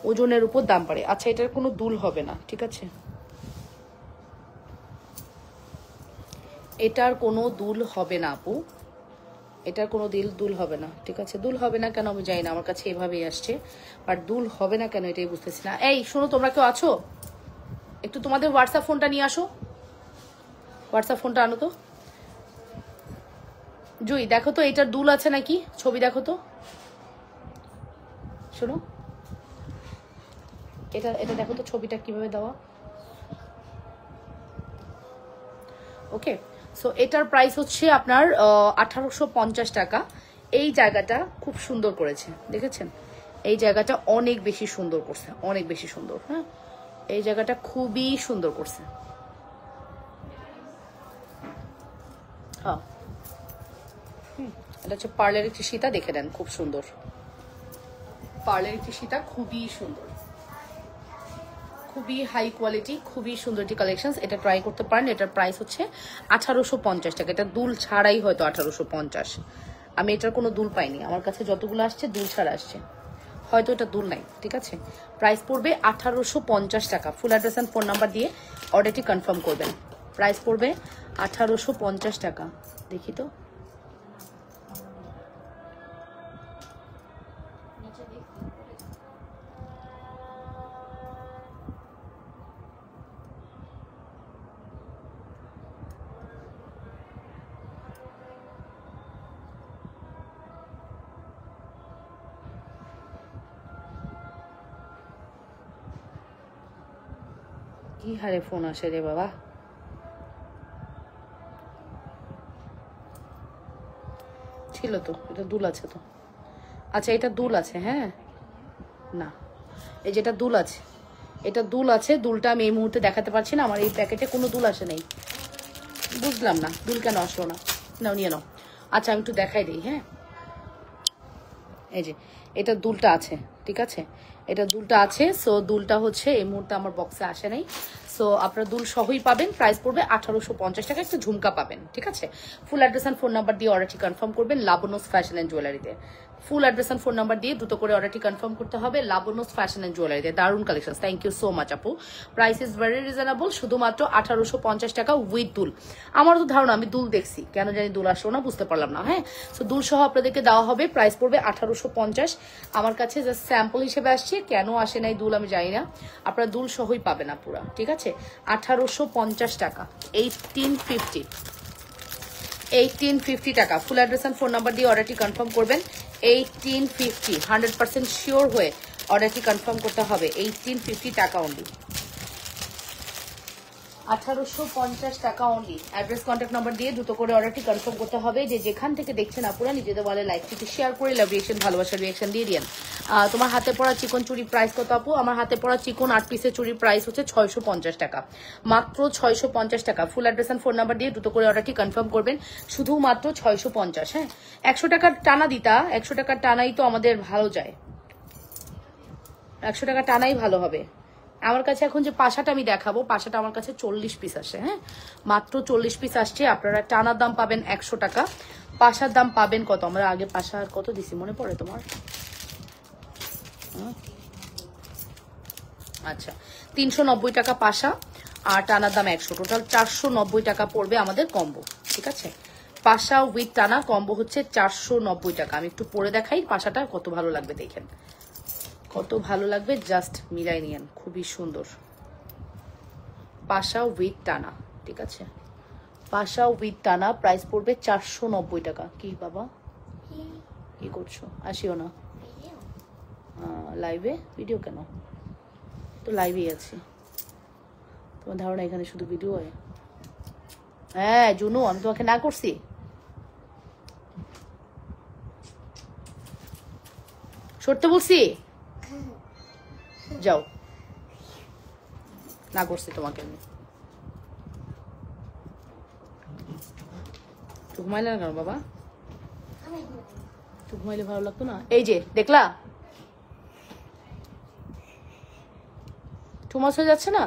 ওজনের উপর দাম বাড়ে। আচ্ছা, এটার কোনো দুল হবে না, ঠিক আছে? এটার কোনো দুল হবে না আপু, এটার কোনো দুল হবে না, ঠিক আছে? দুল হবে না কেন আমি জানি না, আমার কাছে এভাবেই আসছে, বাট দুল হবে না কেন এটাই বুঝতেছি না। এই শোনো, তোমরা কেউ আছো? একটু তোমাদের হোয়াটসঅ্যাপ ফোনটা নিয়ে আসো, হোয়াটসঅ্যাপ ফোনটা আনো তো। জুই দেখো তো এটার দুল আছে নাকি, ছবি দেখো তো। শোনো, এটা এটা দেখো তো ছবিটা কিভাবে দেওয়া। ওকে, সো এটার প্রাইস হচ্ছে আপনার 1850 টাকা। এই জায়গাটা খুব সুন্দর করেছে, দেখেছেন? এই জায়গাটা অনেক বেশি সুন্দর করছে, অনেক বেশি সুন্দর। হ্যাঁ, এই জায়গাটা খুবই সুন্দর করছে। হ্যাঁ, এটা হচ্ছে পার্লের একটি সীতা, দেখে নেন, খুব সুন্দর। পার্লের একটি সীতা খুবই সুন্দর, খুবই হাই কোয়ালিটি, খুবই সুন্দর একটি কালেকশন। এটা ট্রাই করতে পারেন। এটার প্রাইস হচ্ছে 1850 টাকা। এটা দুল ছাড়াই হয়তো 1850। আমি এটার কোনো দুল পাইনি, আমার কাছে যতগুলো আসছে দুল ছাড়া আসছে, হয়তো এটা দুল নাই, ঠিক আছে? প্রাইস পড়বে 1850 টাকা। Full address and phone number দিয়ে অর্ডারটি কনফার্ম করবেন। প্রাইস পড়বে 1850 টাকা। দেখি তো, কি হারে ফোন আসে রে বাবা। ছিল তো, এটা দুল আছে তো। আচ্ছা, এটা দুল আছে, হ্যাঁ না, এই যেটা দুল আছে, এটা দুল আছে। দুলটা আমি এই মুহূর্তে দেখাতে পারছি না, আমার এই প্যাকেটে কোনো দুল আসে নেই। বুঝলাম না দুল কেন আসলো না। নাও নিয়ে নাও। আচ্ছা, আমি একটু দেখাই দিই। হ্যাঁ, এই যে এটা দুলটা আছে, ঠিক আছে? এটা দুলটা আছে। সো দুলটা হচ্ছে এই মুহূর্তে আমার বক্সে আসে নাই। সো আপনারা দুল সহই পাবেন। প্রাইস পড়বে 1850 টাকা। একটা ঝুমকা পাবেন, ঠিক আছে? Full address and phone number দিয়ে অর্ডারটি কনফার্ম করবেন লাবণ্যস ফ্যাশন অ্যান্ড জুয়েলারিতে। Full address and phone number দিয়ে দ্রুত করে অর্ডারটি কনফার্ম করতে হবে লাবণ্যস ফ্যাশন অ্যান্ড জুয়েলারিতে। দারুণ collection, thank you so much আপু। প্রাইস ইজ ভেরি রিজনেবল, শুধুমাত্র 1850 টাকা উইথ দুল। আমারও তো ধারণা, আমি দুল দেখছি, কেন জানি দুল আসলো না, বুঝতে পারলাম না। হ্যাঁ, সো দুল সহ আপনাদেরকে দেওয়া হবে। প্রাইস পড়বে 1850। আমার কাছে জাস্ট স্যাম্পল হিসেবে আসছে, কেন আসে নাই দুল আমি জানি না। আপনারা দুল সহই পাবেন না পুরা, ঠিক আছে? 1850 টাকা, 1850 টাকা। Full address and phone number দিয়ে অর্ডারটি কনফার্ম করবেন। 1850, 100% শিওর হয়ে অর্ডারটি কনফার্ম করতে হবে। 1850 টাকা অনলি, 1850 টাকা অনলি। অ্যাড্রেস কন্ট্যাক্ট নাম্বার দিয়ে দ্রুত করে অর্ডারটি কনফার্ম করতে হবে। যে যেখান থেকে দেখছেন আপুরা, নিজেদের বলে লাইকটিকে শেয়ার করে লাভ রিয়েকশন, ভালোবাসার রিয়েকশন দিয়ে দিন। তোমার হাতে পড়া চিকন চুরির প্রাইস কত আপু? আমার হাতে পড়া চিকন 8 পিসের চুরির প্রাইস হচ্ছে 650 টাকা, মাত্র 650 টাকা। Full address and phone number দিয়ে দ্রুত করে অর্ডারটি কনফার্ম করবেন, শুধুমাত্র 650। হ্যাঁ, 100 টাকার টানা দিতা, 100 টাকার টানাই তো আমাদের ভালো যায়, 100 টাকা টানাই ভালো হবে। আমার কাছে এখন যে পাশাটা আমি দেখাবো, পাশাটা আমার কাছে 40 পিস আসে। হ্যাঁ, মাত্র 40 পিস আসছে। আপনারা টানার দাম পাবেন 100 টাকা, পাশার দাম পাবেন কত? আমরা আগে পাশার কত দিছি মনে পড়ে তোমার? আচ্ছা, 390 টাকা পাশা, আর টানার দাম 100, টোটাল 490 টাকা পড়বে আমাদের কম্বো, ঠিক আছে? পাশা উইথ টানা কম্বো হচ্ছে 490 টাকা। আমি একটু পরে দেখাই পাশাটা কত ভালো লাগবে, দেখেন কত ভালো লাগবে, জাস্ট মিলাই নিয়েন, খুবই সুন্দর। পাশা উইথ টানা, ঠিক আছে? পাশা উইথ টানা, প্রাইস পড়বে 490 টাকা। কি বাবা কি করছো? আসিও না লাইভে। ভিডিও কেন? তো লাইভেই আছি। তোমার ধারণা এখানে শুধু ভিডিও হয়? হ্যাঁ জুনু, আমি তোমাকে না করছি? সরতে বলছি? যাও, না করছি তোমাকে আমি। ঘুমাইলে না কেন বাবা? একটু ঘুমাইলে ভালো লাগতো না? এই যে দেখলা টু মাস হয়ে যাচ্ছে না?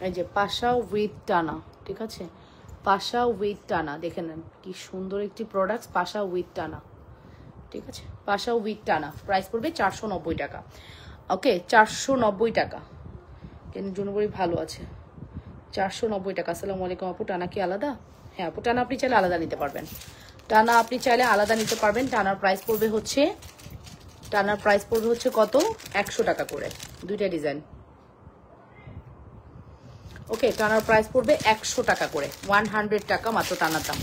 এই যে পাশা উইথ টানা, ঠিক আছে, পাশা উইথ টানা দেখে নেন কি সুন্দর একটি প্রোডাক্ট, পাশা উইথ টানা, ঠিক আছে, পাশা উইথ টানা। প্রাইস পড়বে 490 টাকা। ওকে 490 টাকা। কেন জুনবরি ভালো আছে, 490 টাকা। আসসালামু আলাইকুম আপু, টানা কি আলাদা? হ্যাঁ আপু, টানা আপনি চাইলে আলাদা নিতে পারবেন, টানা আপনি চাইলে আলাদা নিতে পারবেন। টানার প্রাইস পড়বে হচ্ছে কত? 100 টাকা করে, দুইটা ডিজাইন। ওকে টানার প্রাইস পড়বে 100 টাকা করে, 100 টাকা মাত্র টানার দাম,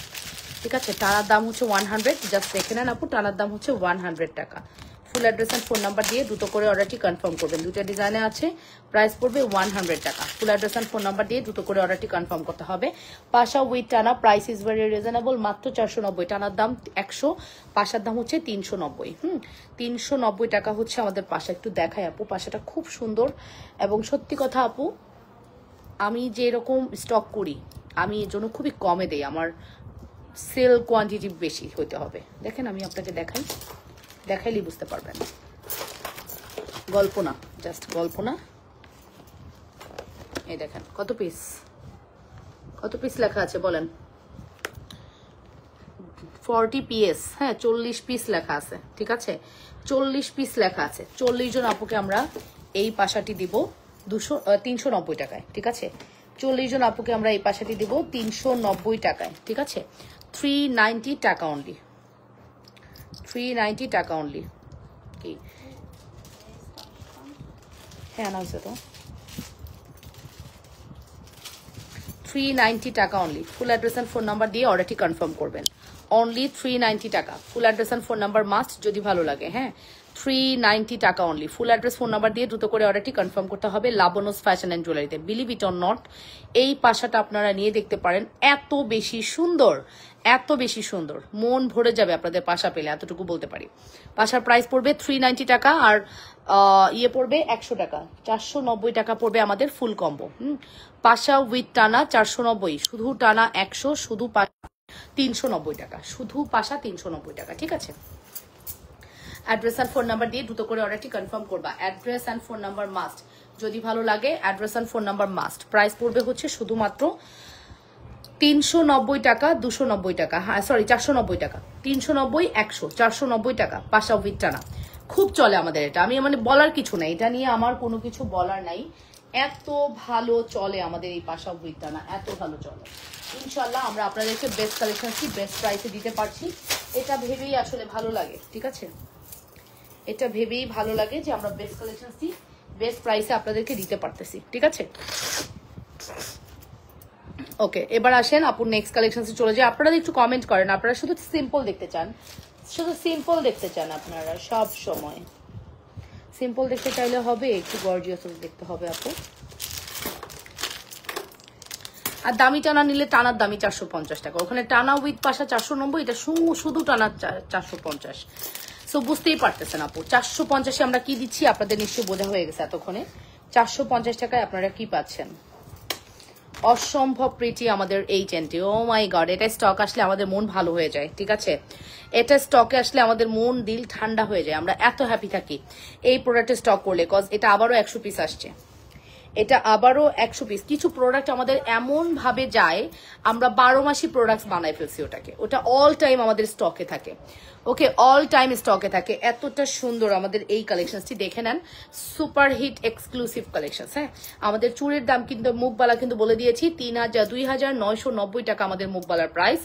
ঠিক আছে। টানার দাম হচ্ছে 100, জাস্ট দেখে নেন আপু, টানার দাম হচ্ছে 100 টাকা। Full address and phone number দিয়ে দ্রুত করে অর্ডারটি কনফার্ম করবেন। দুইটা ডিজাইনে আছে, প্রাইস পড়বে 100 টাকা। Full address and phone number দিয়ে দ্রুত করে অর্ডারটি কনফার্ম করতে হবে। পাশা উইথ টানা, প্রাইস ইজ ভেরি রিজনেবল, মাত্র 490। টানার দাম 100, পাশার দাম হচ্ছে 390। 390 টাকা হচ্ছে আমাদের পাশা। একটু দেখাই আপু, পাশাটা খুব সুন্দর এবং সত্যি কথা আপু, আমি যে এরকম স্টক করি আমি এর জন্য খুবই কমে দেই, আমার সেল কোয়ান্টিটি বেশি হতে হবে। দেখেন আমি আপনাকে দেখাইলেই বুঝতে পারবেন, গল্প না, জাস্ট গল্প না। এই দেখেন কত পিস লেখা আছে বলেন? 40 পিস, হ্যাঁ 40 পিস লেখা আছে, ঠিক আছে, 40 পিস লেখা আছে। 40 জন আপুকে আমরা এই পাশাটি দিব 390 টাকায়, ঠিক আছে। 40 জন আপুকে আমরা এই পাশাটি দিব 390 টাকায়, ঠিক আছে। 390 টাকা অনলি, 390 টাকা অনলি। কি হ্যাঁ না হচ্ছে তো 390 টাকা only. Full address and phone number দিয়ে অর্ডারটি কনফার্ম করবেন। অনলি 390 টাকা। Full address and phone number must, যদি ভালো লাগে। হ্যাঁ 390 টাকা only. Full address phone number দিয়ে দ্রুত করে অর্ডারটি কনফার্ম করতে হবে লাবণ্যস ফ্যাশন অ্যান্ড জুয়েলারিতে। বিলিভ ইট অর নট, এই পাশাটা আপনারা নিয়ে দেখতে পারেন, এত বেশি সুন্দর, এত বেশি সুন্দর, মন ভরে যাবে আপনাদের পাশা পেলে, এতটুকু বলতে পারি। পাশার প্রাইস পড়বে 390 টাকা, আর ইয়ে পড়বে 100 টাকা, 490 টাকা পড়বে আমাদের ফুল কম্বো। পাশা উইথ টানা 490, শুধু টানা 100, শুধু 390 টাকা, শুধু পাশা 390 টাকা, ঠিক আছে। অ্যাড্রেস অ্যান্ড ফোন নাম্বার দিয়ে দ্রুত করে অর্ডারটি কনফার্ম করবা। Address and phone number must, যদি ভালো লাগে address and phone number must. Price পড়বে হচ্ছে শুধুমাত্র 390 টাকা, 290 টাকা, হ্যাঁ সরি 490 টাকা, 390, 100, 490 টাকা। পাশা উইথ টানা খুব চলে আমাদের এটা, আমি মানে বলার কিছু নাই, এটা নিয়ে আমার কোনো কিছু বলার নাই, এত ভালো চলে আমাদের এই পাশা উইথ টানা, এত ভালো চলে। ইনশাল্লাহ আমরা আপনাদেরকে বেস্ট কালেকশনটি বেস্ট প্রাইসে দিতে পারছি, এটা ভেবেই আসলে ভালো লাগে, ঠিক আছে। এটা ভেবেই ভালো লাগে যে আমরা বেস্ট কালেকশনটি বেস্ট প্রাইসে আপনাদেরকে দিতে পারতেছি, ঠিক আছে। ওকে এবার আসেন আপু নেক্সট কালেকশনসে চলে যায়। আপনারা একটু কমেন্ট করেন, আপনারা শুধু সিম্পল দেখতে চান, শুধু সিম্পল দেখতে চান, আপনারা সব সময় সিম্পল দেখতে চাইলে হবে, একটু গর্জিয়াস দেখতে হবে আপু। আর দামি টানা নিলে টানার দামি 450 টাকা, ওখানে টানা উইথ পাশা 490, এটা শুধু টানা 450। সো বুঝতেই পারতেছেন আপু 450-এ আমরা কি দিচ্ছি, আপনাদের নিশ্চয় বোঝা হয়ে গেছে এতক্ষণে। 450 টাকায় আপনারা কি পাচ্ছেন, অসম্ভব প্রিটি আমাদের এই চেনটি। ও মাই গড, এটা স্টক আসলে আমাদের মন ভালো হয়ে যায়, ঠিক আছে। এটা স্টকে আসলে আমাদের মন দিল ঠান্ডা হয়ে যায়, আমরা এত হ্যাপি থাকি এই প্রোডাক্টের স্টক করলে, কজ এটা আবারও 100 পিস আসছে, এটা আবারও 100 পিস। কিছু প্রোডাক্ট আমাদের এমন ভাবে যায়, আমরা 12 মাসি প্রোডাক্ট বানাই ফেলছি ওটাকে, ওটা অল টাইম আমাদের স্টকে থাকে, ওকে অল টাইম স্টকে থাকে। এতটা সুন্দর আমাদের এই কালেকশনটি, দেখে নেন, সুপার হিট এক্সক্লুসিভ কালেকশন। হ্যাঁ আমাদের চুড়ির দাম কিন্তু, মুখবালা কিন্তু বলে দিয়েছি 2990 টাকা আমাদের মুখবালার প্রাইস।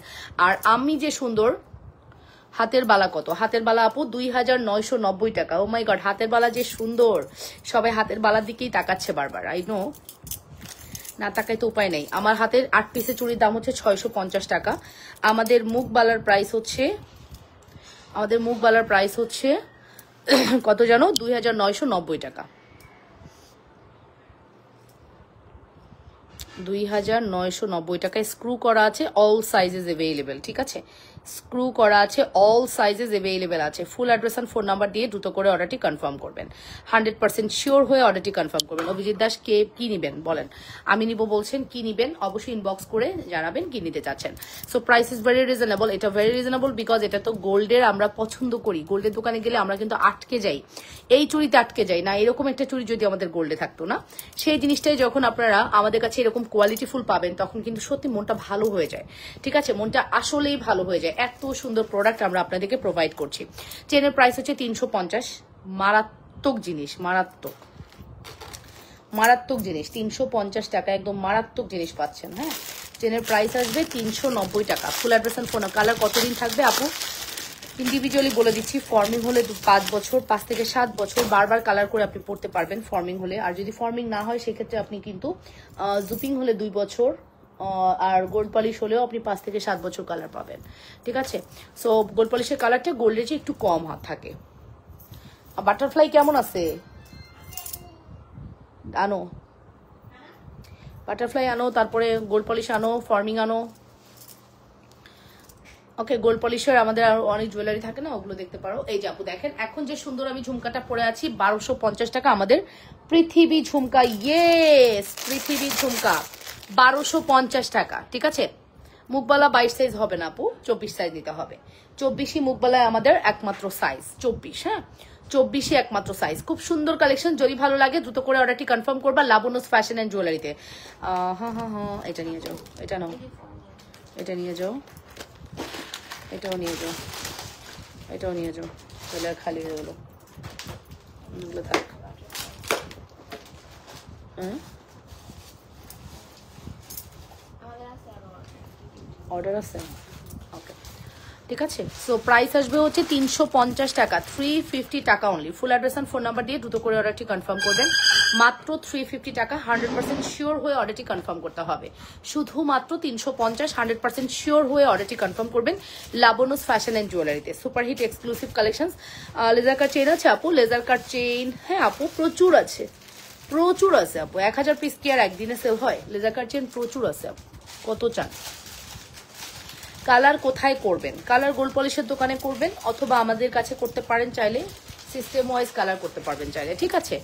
আর আমি যে সুন্দর হাতের বালা, কত হাতের বালা আপু, 2990 টাকা। ও মাই গড, হাতের বালা যে সুন্দর, সবাই হাতের বালার দিকেই তাকাচ্ছে বারবার, আই নো, না তাকাই তো উপায় নেই। আমার হাতের 8 পিসের চুড়ির দাম হচ্ছে 650 টাকা। আমাদের মুখবালার প্রাইস হচ্ছে, আমাদের মুখবালার প্রাইস হচ্ছে কত জানো, 2990 টাকা। 2990 টাকায় স্ক্রু করা আছে, অল সাইজেস অ্যাভেলেবেল। ঠিক আছে, স্ক্রু করা আছে, অল সাইজেস অ্যাভেলেবেল আছে। Full address and phone number দিয়ে দ্রুত করে অর্ডারটি কনফার্ম করবেন, 100% শিওর হয়ে অর্ডারটি কনফার্ম করবেন। অভিজিৎ দাস কে কি নিবেন বলেন? আমি নিব বলছেন, কি নিবেন অবশ্যই ইনবক্স করে জানাবেন কি নিতে চাচ্ছেন। So price is very reasonable, এটা ভেরি রিজনেবল বিকজ এটা তো গোল্ডের আমরা পছন্দ করি। গোল্ডের দোকানে গেলে আমরা কিন্তু আটকে যাই, এই চুড়িতে আটকে যাই না। এরকম একটা চুড়ি যদি আমাদের গোল্ডে থাকতো না, সেই জিনিসটাই যখন আপনারা আমাদের কাছে এরকম কোয়ালিটিফুল পাবেন তখন কিন্তু সত্যি মনটা ভালো হয়ে যায়। ঠিক আছে, মনটা আসলেই ভালো হয়ে যায়। এত সুন্দর প্রোডাক্ট আমরা আপনাদেরকে প্রোভাইড করছি। চেনের প্রাইস হচ্ছে 350, মারাত্মক জিনিস, মারাত্মক মারাত্মক জিনিস, 350 টাকা একদম মারাত্মক জিনিস পাচ্ছেন। হ্যাঁ, চেনের প্রাইস আসবে 390 টাকা। Full address and phone. Colour কতদিন থাকবে আপু ইন্ডিভিজুয়ালি বলে দিচ্ছি। ফর্মিং হলে 5 বছর, 5 থেকে 7 বছর বারবার কালার করে আপনি পড়তে পারবেন ফর্মিং হলে। আর যদি ফর্মিং না হয় সেক্ষেত্রে আপনি কিন্তু জুপিং হলে 2 বছর, আর গোল্ড পলিশ হলেও আপনি 5 থেকে 7 বছর কালার পাবেন। ঠিক আছে, সো গোল্ড পলিশের কালারটা গোল্ডের চেয়ে একটু কম থাকে। বাটারফ্লাই কেমন আছে? আনো বাটারফ্লাই আনো, তারপরে গোল্ড পলিশ আনো, ফর্মিং আনো। ওকে, গোল্ড পলিশের আমাদের আরো অনেক জুয়েলারি থাকে না, ওগুলো দেখতে পারো। এই যে আপু দেখেন এখন যে সুন্দর আমি ঝুমকাটা পরে আছি, 1250 টাকা আমাদের পৃথিবী ঝুমকা। ইয়েস, পৃথিবী ঝুমকা 1250 টাকা। ঠিক আছে, মুখবালা 22 সাইজ হবে না আপু, 24 সাইজ নিতে হবে। 24ই মুখবালায় আমাদের একমাত্র সাইজ 24। হ্যাঁ, 24ই একমাত্র সাইজ। খুব সুন্দর কালেকশন, যদি ভালো লাগে দ্রুত করে অর্ডারটি কনফার্ম করবা লাবণ্যস ফ্যাশন এন্ড জুয়েলারিতে। হ্যাঁ, এটা নিয়ে যাও, এটা নাও, এটা নিয়ে যাও, এটাও নিয়ে যাও, এটাও নিয়ে যাও। তাহলে আর খালি হয়ে গেলো, এগুলো থাক। অর্ডার আছে, ওকে ঠিক আছে। সো প্রাইস আসবে হচ্ছে 350 টাকা, 350 টাকা only. Full address and phone number দিয়ে দ্রুত করে অর্ডারটি কনফার্ম করবেন, মাত্র 350 টাকা। 100% শিওর হয়ে অর্ডারটি কনফার্ম করতে হবে, শুধুমাত্র 350। 100% শিওর হয়ে অর্ডারটি কনফার্ম করবেন লাবণ্যস ফ্যাশন অ্যান্ড জুয়েলারিতে। Superhit exclusive collections. Laser cut chain আছে আপু, লেজার কাট চেইন হ্যাঁ আপু প্রচুর আছে, প্রচুর আছে আপু। 1000 পিস কি আর একদিনে সেল হয়? লেজার কাট চেইন প্রচুর আছে আপু, কত চান? কালার কোথায় করবেন? কালার গোল্ড পলিশের দোকানে করবেন, অথবা আমাদের কাছে করতে পারেন চাইলে, সিস্টেম ওয়াইজ কালার করতে পারবেন চাইলে। ঠিক আছে,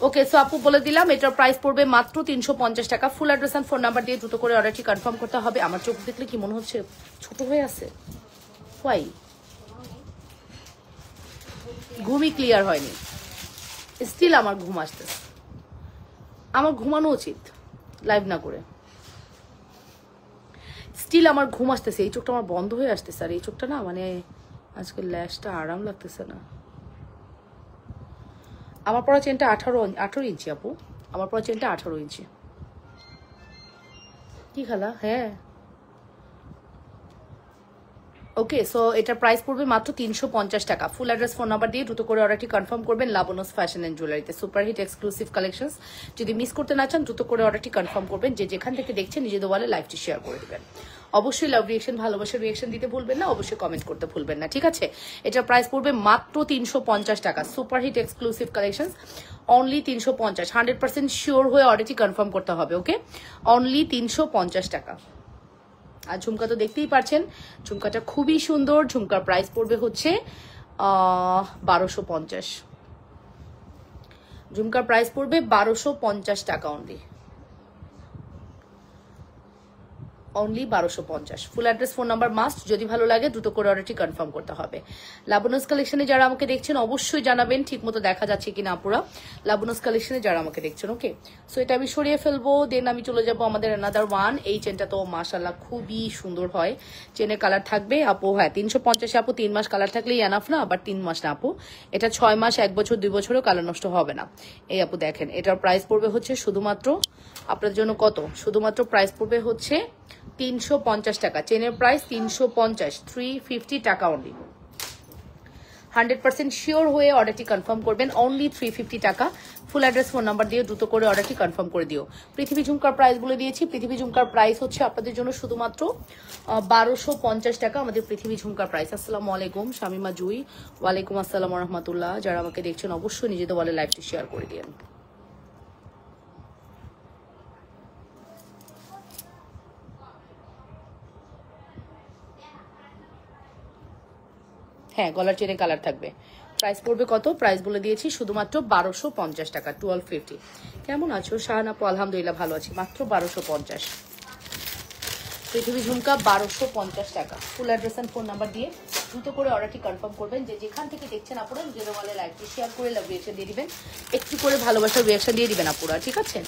ওকে। সো আপু বলে দিলাম এটার প্রাইস পড়বে মাত্র 350 টাকা। Full address and phone number দিয়ে দ্রুত করে অর্ডারটি কনফার্ম করতে হবে। আমার চোখ দেখলে কি মনে হচ্ছে ছোট হয়ে আছে? হোয়াই? ঘুমই ক্লিয়ার হয়নি, স্টিল আমার ঘুম আসতেছে। আমার ঘুমানো উচিত লাইভ না করে, স্টিল আমার ঘুম আসতেছে। এই চোখটা আমার বন্ধ হয়ে আসতেছে, আর এই চোখটা না মানে আজকে ল্যাশটা আরাম লাগতেছে না। আমার পরা চেনটা 18 ইঞ্চি আপু, আমার পরা চেনটা 18 ইঞ্চি। কি খালা? হ্যাঁ, ওকে। সো এটার প্রাইস পড়বে মাত্র 350 টাকা। ফুল অ্যাড্রেস ফোন নাম্বার দিয়ে দ্রুত করে অর্ডারটি কনফার্ম করবেন লাবণ্যস ফ্যাশন এন্ড জুয়েলারিতে। Superhit exclusive collections. যদি মিস করতে না চান দ্রুত করে অর্ডারটি কনফার্ম করবেন। যে যেখান থেকে দেখছেন নিজেদের ওয়ালে লাইভটি শেয়ার করে দেবেন। অবশ্যই লাভ রিয়েকশন, ভালোবাসার রিয়েকশন দিতে ভুলবেন না, অবশ্যই কমেন্ট করতে ভুলবেন না। ঠিক আছে, এটার প্রাইস পড়বে মাত্র 350 টাকা। Superhit exclusive collections, only 350। 100% sure হয়ে অর্ডারটি কনফার্ম করতে হবে। ওকে, অনলি 350 টাকা। আর ঝুমকা তো দেখতেই পাচ্ছেন, ঝুমকাটা খুবই সুন্দর। ঝুমকার প্রাইস পড়বে হচ্ছে 1250। ঝুমকার প্রাইস পড়বে 1250 টাকা অনলি, অনলি 1250। ফুল অ্যাড্রেস ফোন নাম্বার মাস্ট, যদি ভালো লাগে দ্রুত করে অর্ডারটি কনফার্ম করতে হবে। লাবণ্যস কালেকশনে যারা আমাকে দেখছেন অবশ্যই জানাবেন ঠিক মতো দেখা যাচ্ছে কিনা আপুরা, লাবণ্যস কালেকশনে যারা আমাকে দেখছেন। ওকে, সো এটা আমি সরিয়ে ফেলবো, দেন আমি চলে যাব আমাদের অ্যানাদার ওয়ান। এই চেনটা তো মাশাআল্লাহ খুবই সুন্দর হয়, চেনের কালার থাকবে আপু। হ্যাঁ, 350 আপু 3 মাস কালার থাকলেই এনাফ না, আবার 3 মাস না আপু, এটা 6 মাস, 1 বছর, 2 বছরও কালার নষ্ট হবে না। এই আপু দেখেন, এটার প্রাইস পড়বে হচ্ছে শুধুমাত্র আপনার জন্য কত, শুধুমাত্র প্রাইস পড়বে হচ্ছে 350 টাকা। চেনের প্রাইস 350, 350 টাকা অনলি। 100% শিওর হয়ে অর্ডারটি কনফার্ম করবেন, অনলি 350 টাকা। ফুল অ্যাড্রেস ফোন নাম্বার দিয়ে দ্রুত করে অর্ডারটি কনফার্ম করে দিও। পৃথিবী ঝুমকার প্রাইস বলে দিয়েছি, পৃথিবী ঝুমকার প্রাইস হচ্ছে আপনাদের জন্য শুধুমাত্র 1250 টাকা আমাদের পৃথিবী ঝুমকার প্রাইস। আসসালামু আলাইকুম শামিমা জুই, ওয়ালাইকুম আসসালাম রহমতুল্লাহ। যারা আমাকে দেখছেন অবশ্যই নিজেদের বলে লাইভটি শেয়ার করে দিন। হ্যাঁ, গলার চেনে কালার থাকবে। প্রাইস পড়বে কত? প্রাইস বলে দিয়েছি শুধুমাত্র 1250 টাকা, 1250। কেমন আছো শাহান আপু? আলহামদুলিল্লাহ ভালো আছি, মাত্র 1250। পৃথিবী ঝুমকা 1250 টাকা। Full address and phone number দিয়ে দ্রুত করে অর্ডারটি কনফার্ম করবেন। যে যেখান থেকে দেখছেন আপুরা নিজের ওয়ালে লাইভটি শেয়ার করে লাভ রিয়াকশন দিয়ে দিবেন, একটু করে ভালোবাসার রিয়াকশন দিয়ে দিবেন আপুরা, ঠিক আছে?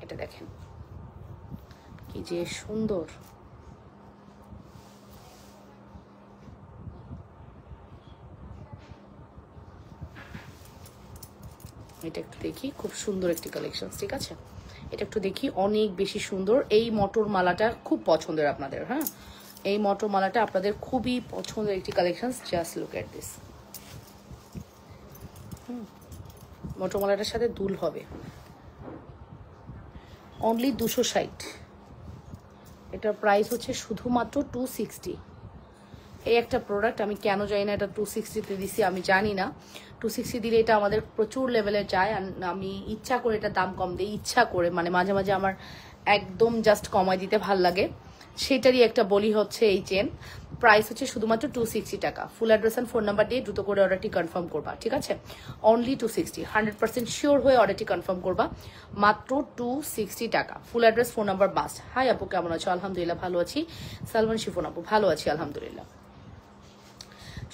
এটা দেখেন কি যে সুন্দর। এটা একটু দেখি, খুব সুন্দর একটি কালেকশন, ঠিক আছে? এটা একটু দেখি, অনেক বেশি সুন্দর। এই মটর মালাটা খুব পছন্দের আপনাদের, হ্যাঁ, এই মটর মালাটা আপনাদের খুবই পছন্দের একটি collection. Just look at this. মটর মালাটার সাথে দুল হবে, অনলি 260। এটার প্রাইস হচ্ছে শুধুমাত্র 260। এই একটা প্রোডাক্ট আমি কেন জানি না এটা 260-তে দিছি, আমি জানি না। 260 দিলে এটা আমাদের প্রচুর লেভেলে যায়। আর আমি ইচ্ছা করে এটা দাম কম দিই, ইচ্ছা করে, মানে মাঝে মাঝে আমার একদম জাস্ট কমায় দিতে ভাল লাগে। সেটারই একটা বলি হচ্ছে এই চেন। প্রাইস হচ্ছে শুধুমাত্র 260 টাকা। Full address and phone number দিয়ে দ্রুত করে অর্ডারটি কনফার্ম করবা, ঠিক আছে? অনলি 260, 100% শিওর হয়ে অর্ডারটি কনফার্ম করবা, মাত্র 260 টাকা। Full address phone number must. Hi আপু, কেমন আছো? আলহামদুলিল্লাহ ভালো আছি। সালমান শিফন আপু, ভালো আছি আলহামদুলিল্লাহ।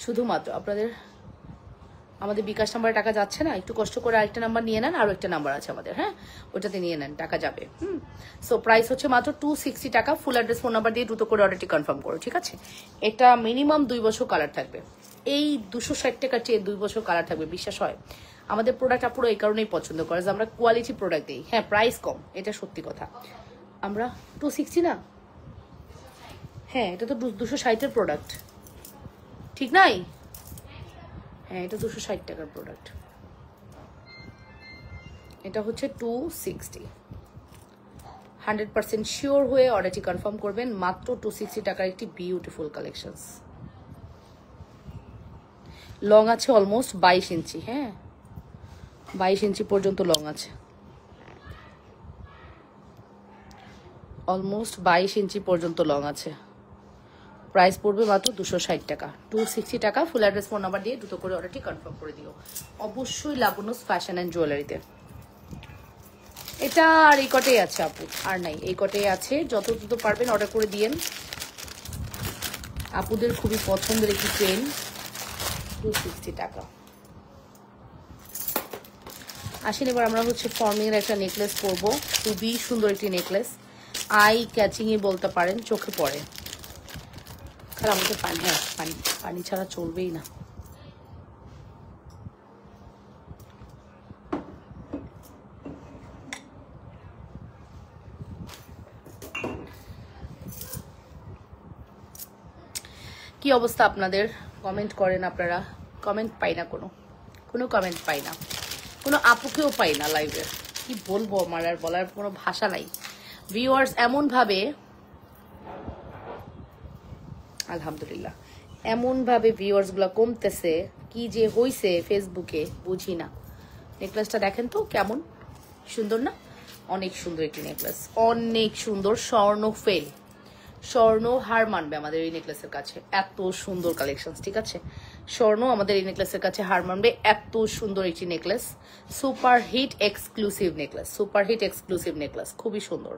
শুধুমাত্র আপনাদের আমাদের বিকাশ নাম্বারে টাকা যাচ্ছে না, একটু কষ্ট করে আরেকটা নাম্বার নিয়ে নেন, আরও একটা নাম্বার আছে আমাদের, হ্যাঁ, ওটাতে নিয়ে নেন, টাকা যাবে। সো প্রাইস হচ্ছে মাত্র 260 টাকা। ফুল অ্যাড্রেস ফোন নাম্বার দিয়ে দ্রুত করে অর্ডারটি কনফার্ম করো, ঠিক আছে? এটা মিনিমাম 2 বছর কালার থাকবে। এই 260 টাকার চেয়ে 2 বছর কালার থাকবে, বিশ্বাস হয়? আমাদের প্রোডাক্ট পুরো এই কারণেই পছন্দ করে যে আমরা কোয়ালিটি প্রোডাক্ট দিই। হ্যাঁ, প্রাইস কম, এটা সত্যি কথা। আমরা 260 না, হ্যাঁ, এটা তো 260-এর প্রোডাক্ট, ঠিক নাই? হ্যাঁ, এটা 260 টাকার প্রোডাক্ট। এটা হচ্ছে 260। 100% শিওর হয়ে অর্ডারটি কনফার্ম করবেন, মাত্র 260 টাকার একটি বিউটিফুল কালেকশনস। লং আছে অলমোস্ট 22 ইঞ্চি, হ্যাঁ, 22 ইঞ্চি পর্যন্ত লং আছে, অলমোস্ট 22 ইঞ্চি পর্যন্ত লং আছে। প্রাইস পড়বে মাত্র 260 টাকা, 260 টাকা। ফুল অ্যাড্রেস ফোন নাম্বার দিয়ে দ্রুত করে অর্ডারটি কনফার্ম করে দিও, অবশ্যই লাবণ্যস ফ্যাশন অ্যান্ড জুয়েলারিতে। এটা আর এই কটেই আছে আপু, আর নাই, এই কটেই আছে। যত দ্রুত পারবেন অর্ডার করে দিয়েন। আপুদের খুবই পছন্দের একটি চেন, 260 টাকা। আসেন এবার আমরা হচ্ছে ফর্মিং এর একটা নেকলেস পরবো, খুবই সুন্দর একটি নেকলেস, আই ক্যাচিংই বলতে পারেন, চোখে পড়ে। খারাপ আমাদের পানি, হ্যাঁ পানি, পানি ছাড়া চলবেই না। কি অবস্থা আপনাদের? কমেন্ট করেন আপনারা, কমেন্ট পাই না, কোনো কমেন্ট পাই না, কোনো আপুকেও পাই না লাইভে। কি বলবো, আমার আর বলার কোনো ভাষা নাই। ভিউয়ার্স এমনভাবে, আলহামদুলিল্লাহ, এমনভাবে ভিউয়ার্সগুলো কমতেছে, কি যে হইছে ফেসবুকে বুঝি না। নেকলেসটা দেখেন তো কেমন সুন্দর না? অনেক সুন্দর একটি নেকলেস, অনেক সুন্দর। স্বর্ণ ফেল, স্বর্ণ হার মানবে আমাদের এই নেকলেসের কাছে, এত সুন্দর কালেকশন, ঠিক আছে? স্বর্ণ আমাদের এই নেকলেসের কাছে হার মানবে, এত সুন্দর একটি necklace. Super hit exclusive necklace, super hit exclusive necklace, খুবই সুন্দর।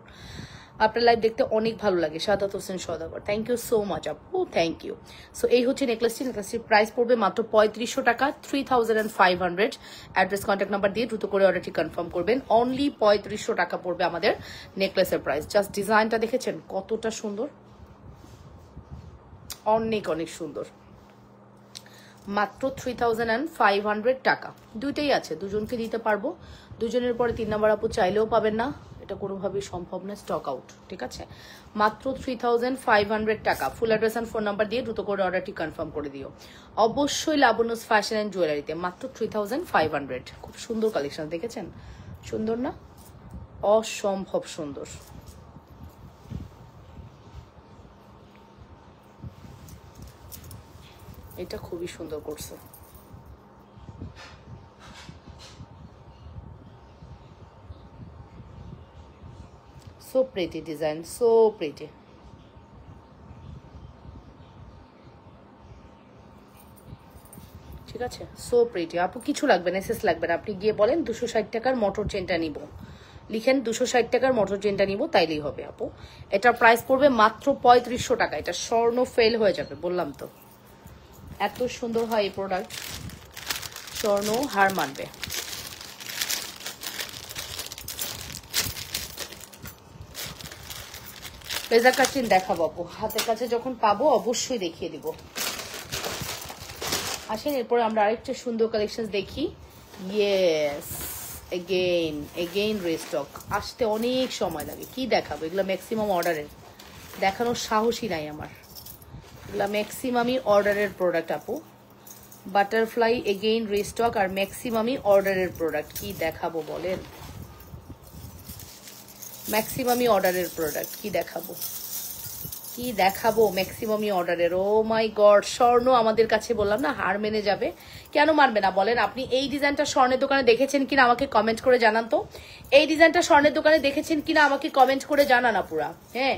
আপনার লাইভ দেখতে অনেক ভালো লাগে। Sadat Hossain Sodagor, thank you so much আপু, থ্যাংক ইউ। সো এই হচ্ছে নেকলেসটি। নেকলেসটির প্রাইস পড়বে মাত্র 3500 টাকা, 3500। অ্যাড্রেস কন্ট্যাক্ট নাম্বার দিয়ে দ্রুত করে অর্ডারটি কনফার্ম করবেন। অনলি 3500 টাকা পড়বে আমাদের নেকলেসের প্রাইস। জাস্ট ডিজাইনটা দেখেছেন কতটা সুন্দর, অনেক অনেক সুন্দর। মাত্র 3500 টাকা। দুইটাই আছে, দুজনকে দিতে পারবো। দুজনের পরে 3 নাম্বার আপু চাইলেও পাবেন না, এটা কোনোভাবেই সম্ভব না, স্টক আউট, ঠিক আছে? মাত্র 3500 টাকা। Full address and phone number দিয়ে দ্রুত করে অর্ডারটি কনফার্ম করে দিও, অবশ্যই লাবণ্যস ফ্যাশন অ্যান্ড জুয়েলারিতে। মাত্র 3500। খুব সুন্দর কালেকশন, দেখেছেন? সুন্দর না? অসম্ভব সুন্দর। এটা খুবই সুন্দর করছে। So pretty design, so pretty. ঠিক আছে, সো প্রিটি। আপু কিছু লাগবে না, এসএস লাগবে না, আপনি গিয়ে বলেন 260 টাকার মোটর চেনটা নিব, লিখেন 260 টাকার মোটর চেনটা নিব, তাইলেই হবে আপু। এটার প্রাইস পড়বে মাত্র 3500 টাকা। এটা স্বর্ণ ফেল হয়ে যাবে, বললাম তো, এত সুন্দর হয় এই প্রোডাক্ট, স্বর্ণ হার মানবে। লেজার কাটিং দেখাবো আপু, হাতের কাছে যখন পাবো অবশ্যই দেখিয়ে দিব। আসেন এরপরে আমরা আরেকটা সুন্দর কালেকশন দেখি। ইয়েস, এগেইন রিস্টক, আসতে অনেক সময় লাগে। কি দেখাবো, এগুলো ম্যাক্সিমাম অর্ডারের, দেখানোর সাহসই নাই আমার। এগুলো ম্যাক্সিমামই অর্ডারের প্রোডাক্ট আপু, বাটারফ্লাই এগেইন রিস্টক আর ম্যাক্সিমামই অর্ডারের প্রোডাক্ট। কি দেখাবো বলেন, ম্যাক্সিমামই অর্ডারের প্রোডাক্ট, কি দেখাবো ম্যাক্সিমামই অর্ডারের। ও মাই গড, স্বর্ণ আমাদের কাছে বললাম না হার মেনে যাবে, কেন মানবে না বলেন? আপনি এই ডিজাইনটা স্বর্ণের দোকানে দেখেছেন কিনা আমাকে কমেন্ট করে জানান তো। এই ডিজাইনটা স্বর্ণের দোকানে দেখেছেন কিনা আমাকে কমেন্ট করে জানান আপুরা। হ্যাঁ,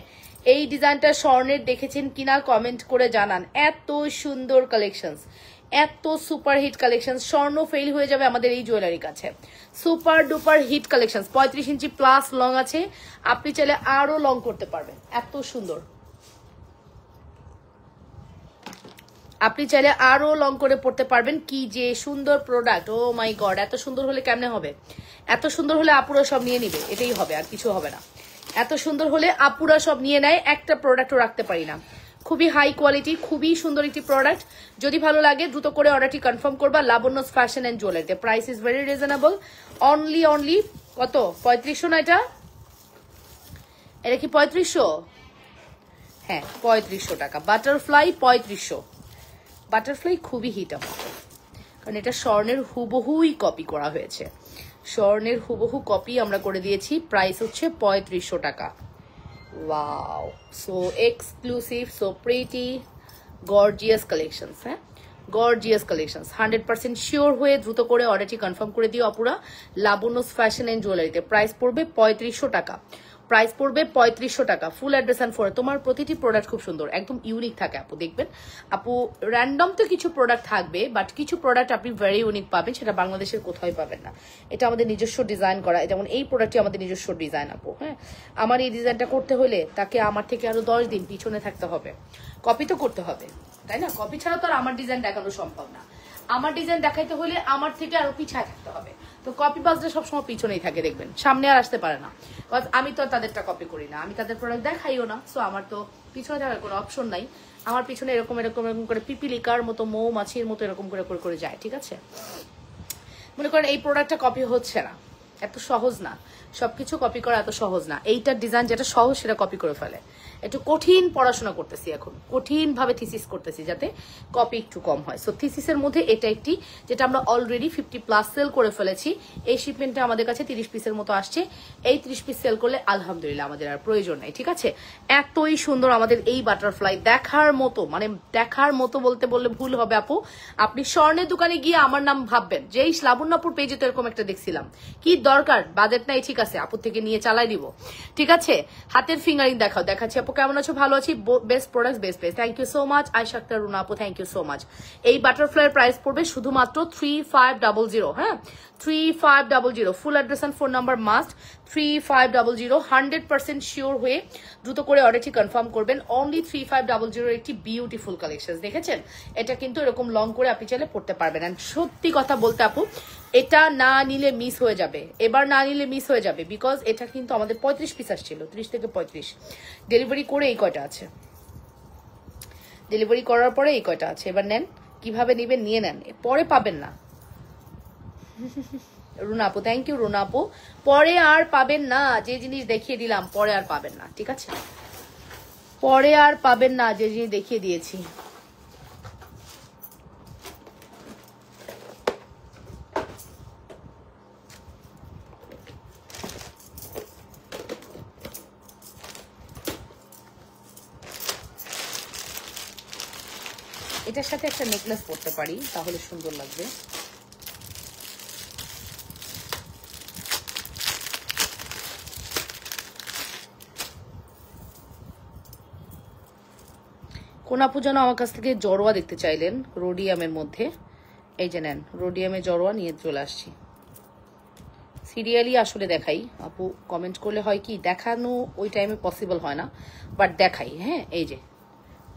এই ডিজাইনটা স্বর্ণের দেখেছেন কিনা কমেন্ট করে জানান। এত সুন্দর কালেকশন, এত সুপার হিট কালেকশন, স্বর্ণ ফেল হয়ে যাবে আমাদের এই জুয়েলারির কাছে। Super duper hit collection, 35 inch plus long আছে, আপনি চাইলে আরো লং করতে পারবেন। এত সুন্দর, আপনি চাইলে আরো লং করে পড়তে পারবেন। কি যে সুন্দর প্রোডাক্ট, ও মাই গড, এত সুন্দর হলে কেমনে হবে? এত সুন্দর হলে আপুরা সব নিয়ে নিবে, এটাই হবে, আর কিছু হবে না। এত সুন্দর হলে আপুরা সব নিয়ে নেয়, একটা প্রোডাক্টও রাখতে পারি না। খুবই হাই কোয়ালিটি, খুবই সুন্দর একটি প্রোডাক্ট। যদি ভালো লাগে দ্রুত করে অর্ডারটি কনফার্ম করবা লাবণ্যস ফ্যাশন এন্ড জুয়েলারিতে। Price is very reasonable, only কত, 3500 না? এটা কি 3500? হ্যাঁ 3500 টাকা। বাটারফ্লাই 3500। বাটারফ্লাই খুবই হিট আমার, কারণ এটা স্বর্ণের হুবহুই কপি করা হয়েছে, স্বর্ণের হুবহু কপি আমরা করে দিয়েছি। প্রাইস হচ্ছে 3500 টাকা। Wow, so exclusive, so pretty, gorgeous collections. হ্যাঁ, গর্জিয়াস কালেকশনস, 100% শিওর হয়ে দ্রুত করে অর্ডারটি কনফার্ম করে দিও আপুরা লাবণ্যস ফ্যাশন এন্ড জুয়েলারিতে। প্রাইস পড়বে 3500 টাকা। প্রাইস পড়বে 3500 টাকা। Full address and phone. তোমার প্রতিটি প্রোডাক্ট খুব সুন্দর, একদম ইউনিক থাকে আপু, দেখবেন আপু। র্যান্ডম তো কিছু প্রোডাক্ট থাকবে, বাট কিছু প্রোডাক্ট আপনি ভেরি ইউনিক পাবেন, সেটা বাংলাদেশের কোথাও পাবেন না। এটা আমাদের নিজস্ব ডিজাইন করা, যেমন এই প্রোডাক্টটি আমাদের নিজস্ব ডিজাইন আপু। হ্যাঁ, আমার এই ডিজাইনটা করতে হলে তাকে আমার থেকে আরো 10 দিন পিছনে থাকতে হবে, কপি তো করতে হবে, তাই না? কপি ছাড়া তো আর আমার ডিজাইন দেখানো সম্ভব না। আমার ডিজাইন দেখাইতে হলে আমার থেকে আরো পিছায় থাকতে হবে। তো কপি বাজটা সবসময় পিছনেই থাকে, দেখবেন সামনে আর আসতে পারে না। আমি তো তাদেরটা কপি করি না, আমি তাদের প্রোডাক্ট দেখাইও না, সো আমার তো পিছনে থাকার কোনো অপশন নাই। আমার পিছনে এরকম এরকম এরকম করে পিপিলিকার মতো, মৌমাছির মতো এরকম করে করে করে যায়, ঠিক আছে? মনে করেন এই প্রোডাক্টটা কপি হচ্ছে না, এত সহজ না, সবকিছু কপি করা এত সহজ না। এইটার ডিজাইন যেটা সহজ সেটা কপি করে ফেলে। একটু কঠিন পড়াশোনা করতেছি এখন, কঠিন ভাবে থিসিস করতেছি যাতে কপি একটু কম হয়। সো থিসিসের মধ্যে এটা একটি, যেটা আমরা অলরেডি 50+ সেল করে ফেলেছি। এই শিপমেন্টটা আমাদের কাছে 30 পিসের মতো আসছে। এই 30 পিস সেল করলে আলহামদুলিল্লাহ আমাদের আর প্রয়োজন নেই, ঠিক আছে? এতই সুন্দর আমাদের এই বাটারফ্লাই, দেখার মতো, মানে দেখার মতো বলতে বললে ভুল হবে আপু। আপনি স্বর্ণের দোকানে গিয়ে আমার নাম ভাববেন যে এই লাবণ্যপুর পেজে তো এরকম একটা দেখছিলাম, কি দরকার, বাজেট নাই, ঠিক আছে আপুর থেকে নিয়ে চালাই দিব, ঠিক আছে? হাতের ফিঙ্গারিং দেখাচ্ছি আপু। কেমন আছো? ভালো আছি। Best product, best thank you so much. Ayesha Akter Runa আপু, থ্যাংক ইউ সো মাচ। এই বাটারফ্লাইয়ের প্রাইস পড়বে শুধুমাত্র 3500। হ্যাঁ, 3500। Full address and phone number must. 3500, 100% sure হয়ে দ্রুত করে অর্ডারটি কনফার্ম করবেন। অনলি 3500 একটি বিউটিফুল কালেকশন দেখেছেন। এটা কিন্তু এরকম লং করে আপনি চাইলে পড়তে পারবেন। এন্ড সত্যি কথা বলতে আপু, এটা না নিলে মিস হয়ে যাবে, এবার না নিলে মিস হয়ে যাবে, বিকজ এটা কিন্তু আমাদের 35 পিস আসছিল, 30 থেকে 35। ডেলিভারি করে এই কয়টা আছে, ডেলিভারি করার পরে এই কয়টা আছে। এবার নেন, কিভাবে নিবেন নিয়ে নেন, পরে পাবেন না। রুনা আপু, থ্যাংক ইউ রুনা আপু। পরে আর পাবেন না, যে জিনিস দেখিয়ে দিলাম পরে আর পাবেন না, ঠিক আছে? পরে আর পাবেন না যে জিনিস দেখিয়ে দিয়েছি। এটার সাথে একটা নেকলেস পরতে পারি, তাহলে সুন্দর লাগবে। কোন আপু যেন আমার কাছ থেকে জড়োয়া দেখতে চাইলেন রোডিয়ামের মধ্যে, এই যে নেন, রোডিয়ামে জড়োয়া নিয়ে চলে আসছি। সিরিয়ালি আসলে দেখাই আপু, কমেন্ট করলে হয় কি দেখানো ওই টাইমে পসিবল হয় না, বাট দেখাই। হ্যাঁ, এই যে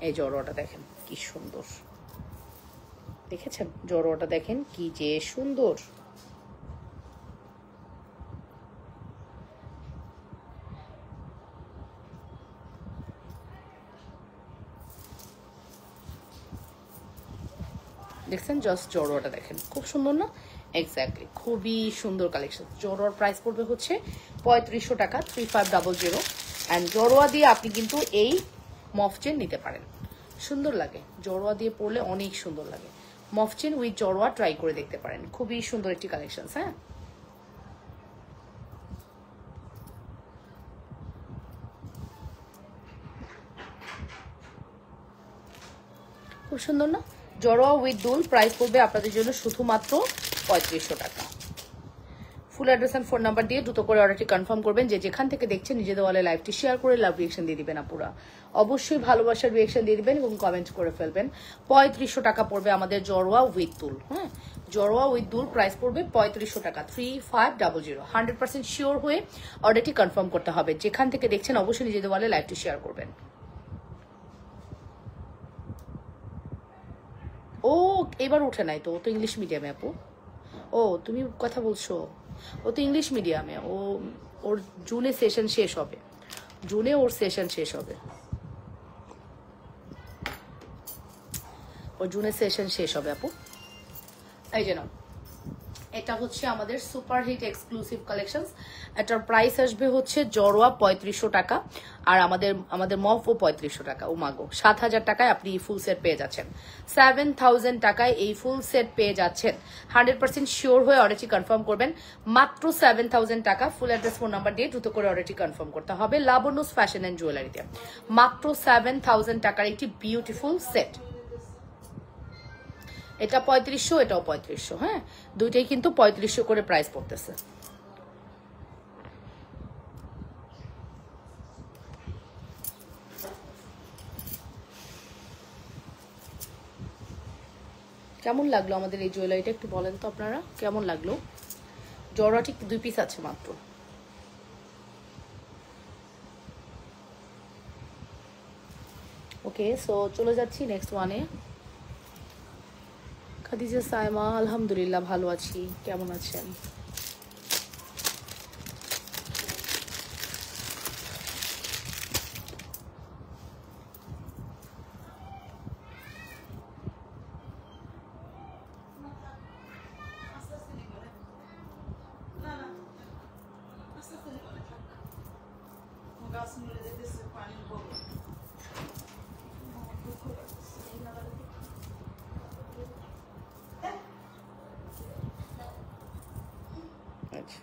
এই জড়োয়াটা দেখেন কি সুন্দর, দেখেছেন জড়োয়াটা দেখেন কি যে সুন্দর। দেখছেন, জাস্ট জড়োয়াটা দেখেন খুব সুন্দর না? এক্স্যাক্টলি, খুবই সুন্দর কালেকশন। জড়োয়ার প্রাইস পড়বে হচ্ছে 3500 টাকা, 3500। অ্যান্ড জড়োয়া দিয়ে আপনি কিন্তু এই মফ চেন নিতে পারেন, সুন্দর লাগে। জড়োয়া দিয়ে পরলে অনেক সুন্দর লাগে। মফ চেন উইথ জড়োয়া ট্রাই করে দেখতে পারেন, খুবই সুন্দর একটি কালেকশন। হ্যাঁ, খুব সুন্দর না? জড়োয়া উইথ দুল প্রাইস পড়বে আপনাদের জন্য শুধুমাত্র 3500 টাকা। Full address and phone number দিয়ে দ্রুত করে অর্ডারটি কনফার্ম করবেন। যে যেখান থেকে দেখছেন নিজেদের ওয়ালে লাইভটি শেয়ার করে লাভ রিয়েকশন দিয়ে দিবেন আপুরা, অবশ্যই ভালোবাসার রিয়েকশন দিয়ে দিবেন এবং কমেন্ট করে ফেলবেন। 3500 টাকা পড়বে আমাদের জড়োয়া উইথ দুল। হ্যাঁ, জড়োয়া উইথ দুল প্রাইস পড়বে 3500 টাকা, 3500। 100% শিওর হয়ে অর্ডারটি কনফার্ম করতে হবে। যেখান থেকে দেখছেন অবশ্যই নিজেদের ওয়ালে লাইভটি শেয়ার করবেন। ও এবার উঠে নাই তো, ও তো ইংলিশ মিডিয়ামে আপু। ও তুমি কথা বলছো, ও তো ইংলিশ মিডিয়ামে। ওর জুনে সেশন শেষ হবে, জুনে ওর সেশন শেষ হবে, ওর জুনে সেশন শেষ হবে আপু। এই যে না, এটা হচ্ছে আমাদের সুপার হিট এক্সক্লুসিভ কালেকশনস। এটার প্রাইস আসবে হচ্ছে জড়োয়া 3500 টাকা, আর আমাদের মফও 3500 টাকা। ও মাগো, 7000 টাকায় আপনি ফুল সেট পেয়ে যাচ্ছেন। 7000 টাকায় এই ফুল সেট পেয়ে যাচ্ছেন। 100% শিওর হয়ে অর্ডারটি কনফার্ম করবেন। মাত্র 7000 টাকা। ফুল অ্যাড্রেস ফোন নাম্বার দিয়ে দ্রুত করে অর্ডারটি কনফার্ম করতে হবে লাবণ্যস ফ্যাশন অ্যান্ড জুয়েলারিতে। মাত্র 7000 টাকার একটি বিউটিফুল সেট। এটা 3500, এটাও 3500। হ্যাঁ, দুইটাই কিন্তু 3500 করে প্রাইস পড়তেছে। কেমন লাগলো আমাদের এই জুয়েলারিটা একটু বলেন তো আপনারা, কেমন লাগলো? জড়োয়া ঠিক 2 পিস আছে মাত্র। ওকে, সো চলে যাচ্ছি নেক্সট ওয়ানে। খাদিজা সাইমা, আলহামদুলিল্লাহ ভালো আছি, কেমন আছেন? আচ্ছা,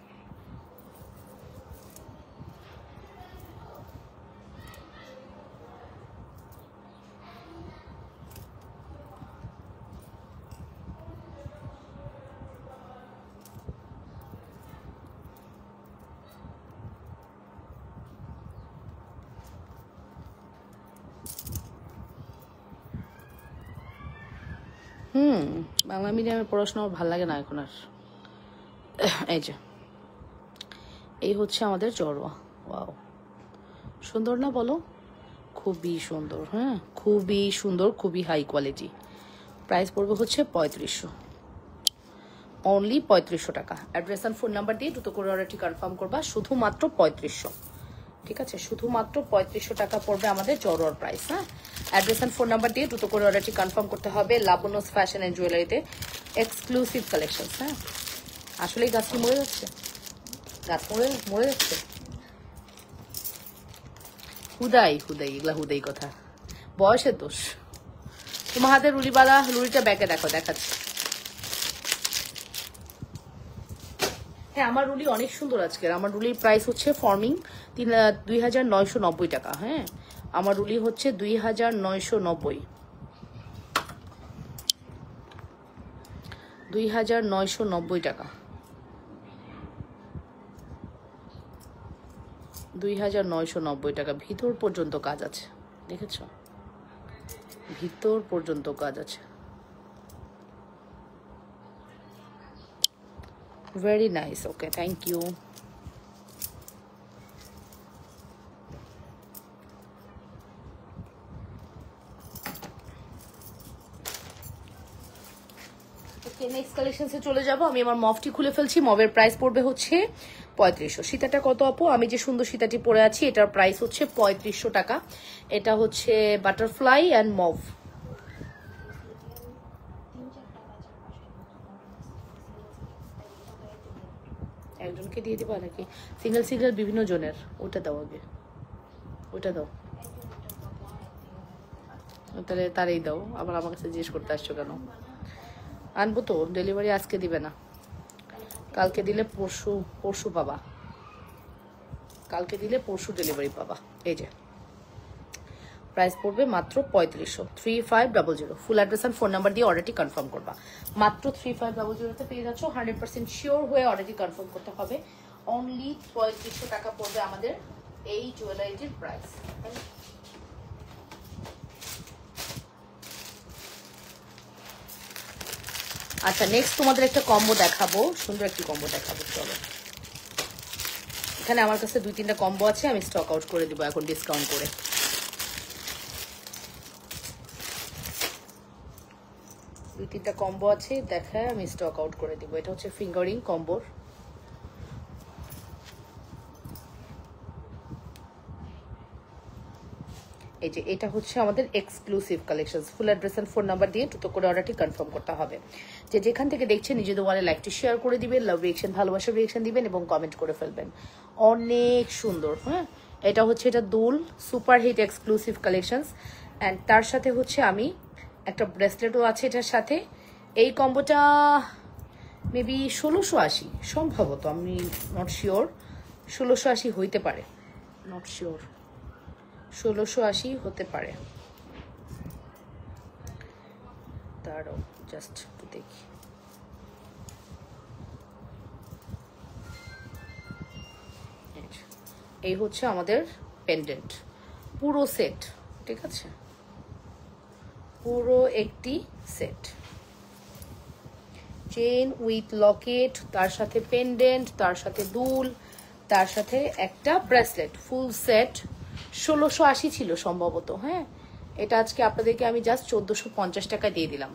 বাংলা মিডিয়ামে পড়াশোনা আমার ভালো লাগে না এখন আর। এই যে এই হচ্ছে আমাদের জড়োয়া। ওয়াও, সুন্দর না বলো? খুবই সুন্দর। হ্যাঁ, খুবই সুন্দর, খুবই হাই কোয়ালিটি। প্রাইস পড়বে হচ্ছে 3500, অনলি 3500 টাকা। অ্যাড্রেস আর ফোন নাম্বার দিয়ে দ্রুত করে অর্ডারটি কনফার্ম করবা, শুধুমাত্র 3500। ঠিক আছে, শুধুমাত্র 3500 টাকা পড়বে আমাদের জড়োয়ার প্রাইস। হ্যাঁ, অ্যাড্রেস আর ফোন নাম্বার দিয়ে দ্রুত করে অর্ডারটি কনফার্ম করতে হবে লাবণ্যস ফ্যাশন অ্যান্ড জুয়েলারিতে। Exclusive collection. হ্যাঁ, আসলেই গাছটি মরে যাচ্ছে, গাছ মরে যাচ্ছে। হুদাই এগুলা হুদাই কথা, বয়সের দোষ। তোমার হাতের রুলিবালা, রুলিটা ব্যাকে দেখো, দেখাচ্ছি। হ্যাঁ, আমার রুলি অনেক সুন্দর আজকের। আমার রুলির প্রাইস হচ্ছে ফর্মিং 2990 টাকা। হ্যাঁ, আমার রুলি হচ্ছে 2990। 2990 টাকা, 2990 টাকা। ভিতর পর্যন্ত কাজ আছে, দেখেছ? ভিতর পর্যন্ত কাজ আছে। Very nice. Okay, thank you. Next কালেকশনসে চলে যাব। আমি আমার মফটি খুলে ফেলছি। মবের প্রাইস পড়বে হচ্ছে 3500। সীতাটা কত আপু? আমি যে সুন্দর সীতাটি পরে আছি এটার প্রাইস হচ্ছে 3500 টাকা। এটা হচ্ছে বাটারফ্লাই অ্যান্ড মভ। একজনকে দিয়ে দিবা নাকি সিঙ্গেল সিঙ্গেল বিভিন্ন জনের? ওটা দাও আগে, ওটা দাও। তাহলে তারই দাও, আবার আমার কাছে জিজ্ঞেস করতে আসছো কেন? আনবো তো, ডেলিভারি আজকে দিবে না, কালকে দিলে পরশু পাবা, কালকে দিলে পরশু ডেলিভারি পাবা। এই যে প্রাইস পড়বে মাত্র 3500, 3500। ফুল অ্যাড্রেস আর ফোন নাম্বার দিয়ে অর্ডারটি কনফার্ম করবা। মাত্র 3500-তে পেয়ে যাচ্ছ। 100% শিওর হয়ে অর্ডারটি কনফার্ম করতে হবে। অনলি 3500 টাকা পড়বে আমাদের এই জুয়েলারিটির প্রাইস। আচ্ছা, নেক্সট তোমাদের একটা কম্বো দেখাবো, সুন্দর একটি কম্বো দেখাবো। চলো, এখানে আমার কাছে 2-3টা কম্বো আছে, আমি স্টক আউট করে দিব এখন ডিসকাউন্ট করে। দুই তিনটা কম্বো আছে, দেখায় আমি স্টক আউট করে দিব। এটা হচ্ছে ফিঙ্গারিং কম্বোর। এই যে এটা হচ্ছে আমাদের exclusive collection. Full address and phone number দিয়ে দ্রুত করে অর্ডারটি কনফার্ম করতে হবে। যে যেখান থেকে দেখছেন নিজেদের ওয়ালে লাইকটি শেয়ার করে দিবেন, লাভ রিয়েকশন, ভালোবাসার রিয়েকশন দিবেন এবং কমেন্ট করে ফেলবেন। অনেক সুন্দর। হ্যাঁ, এটা হচ্ছে এটা দুল super hit exclusive collections. And তার সাথে হচ্ছে আমি একটা ব্রেসলেটও আছে এটার সাথে। এই কম্বোটা মেবি 1680 সম্ভবত, আমি নট শিওর, 1680 হইতে পারে, নট শিওর, 1680 হতে পারে। তারও জাস্ট দেখি। এই হচ্ছে আমাদের পেন্ডেন্ট, পুরো সেট, ঠিক আছে, পুরো একটি সেট, চেইন উইথ লকেট, তার সাথে পেন্ডেন্ট, তার সাথে দুল, তার সাথে একটা ব্রেসলেট, ফুল সেট 1680 ছিল সম্ভবত। হ্যাঁ, এটা আজকে আপনাদেরকে আমি জাস্ট 1450 টাকা দিয়ে দিলাম।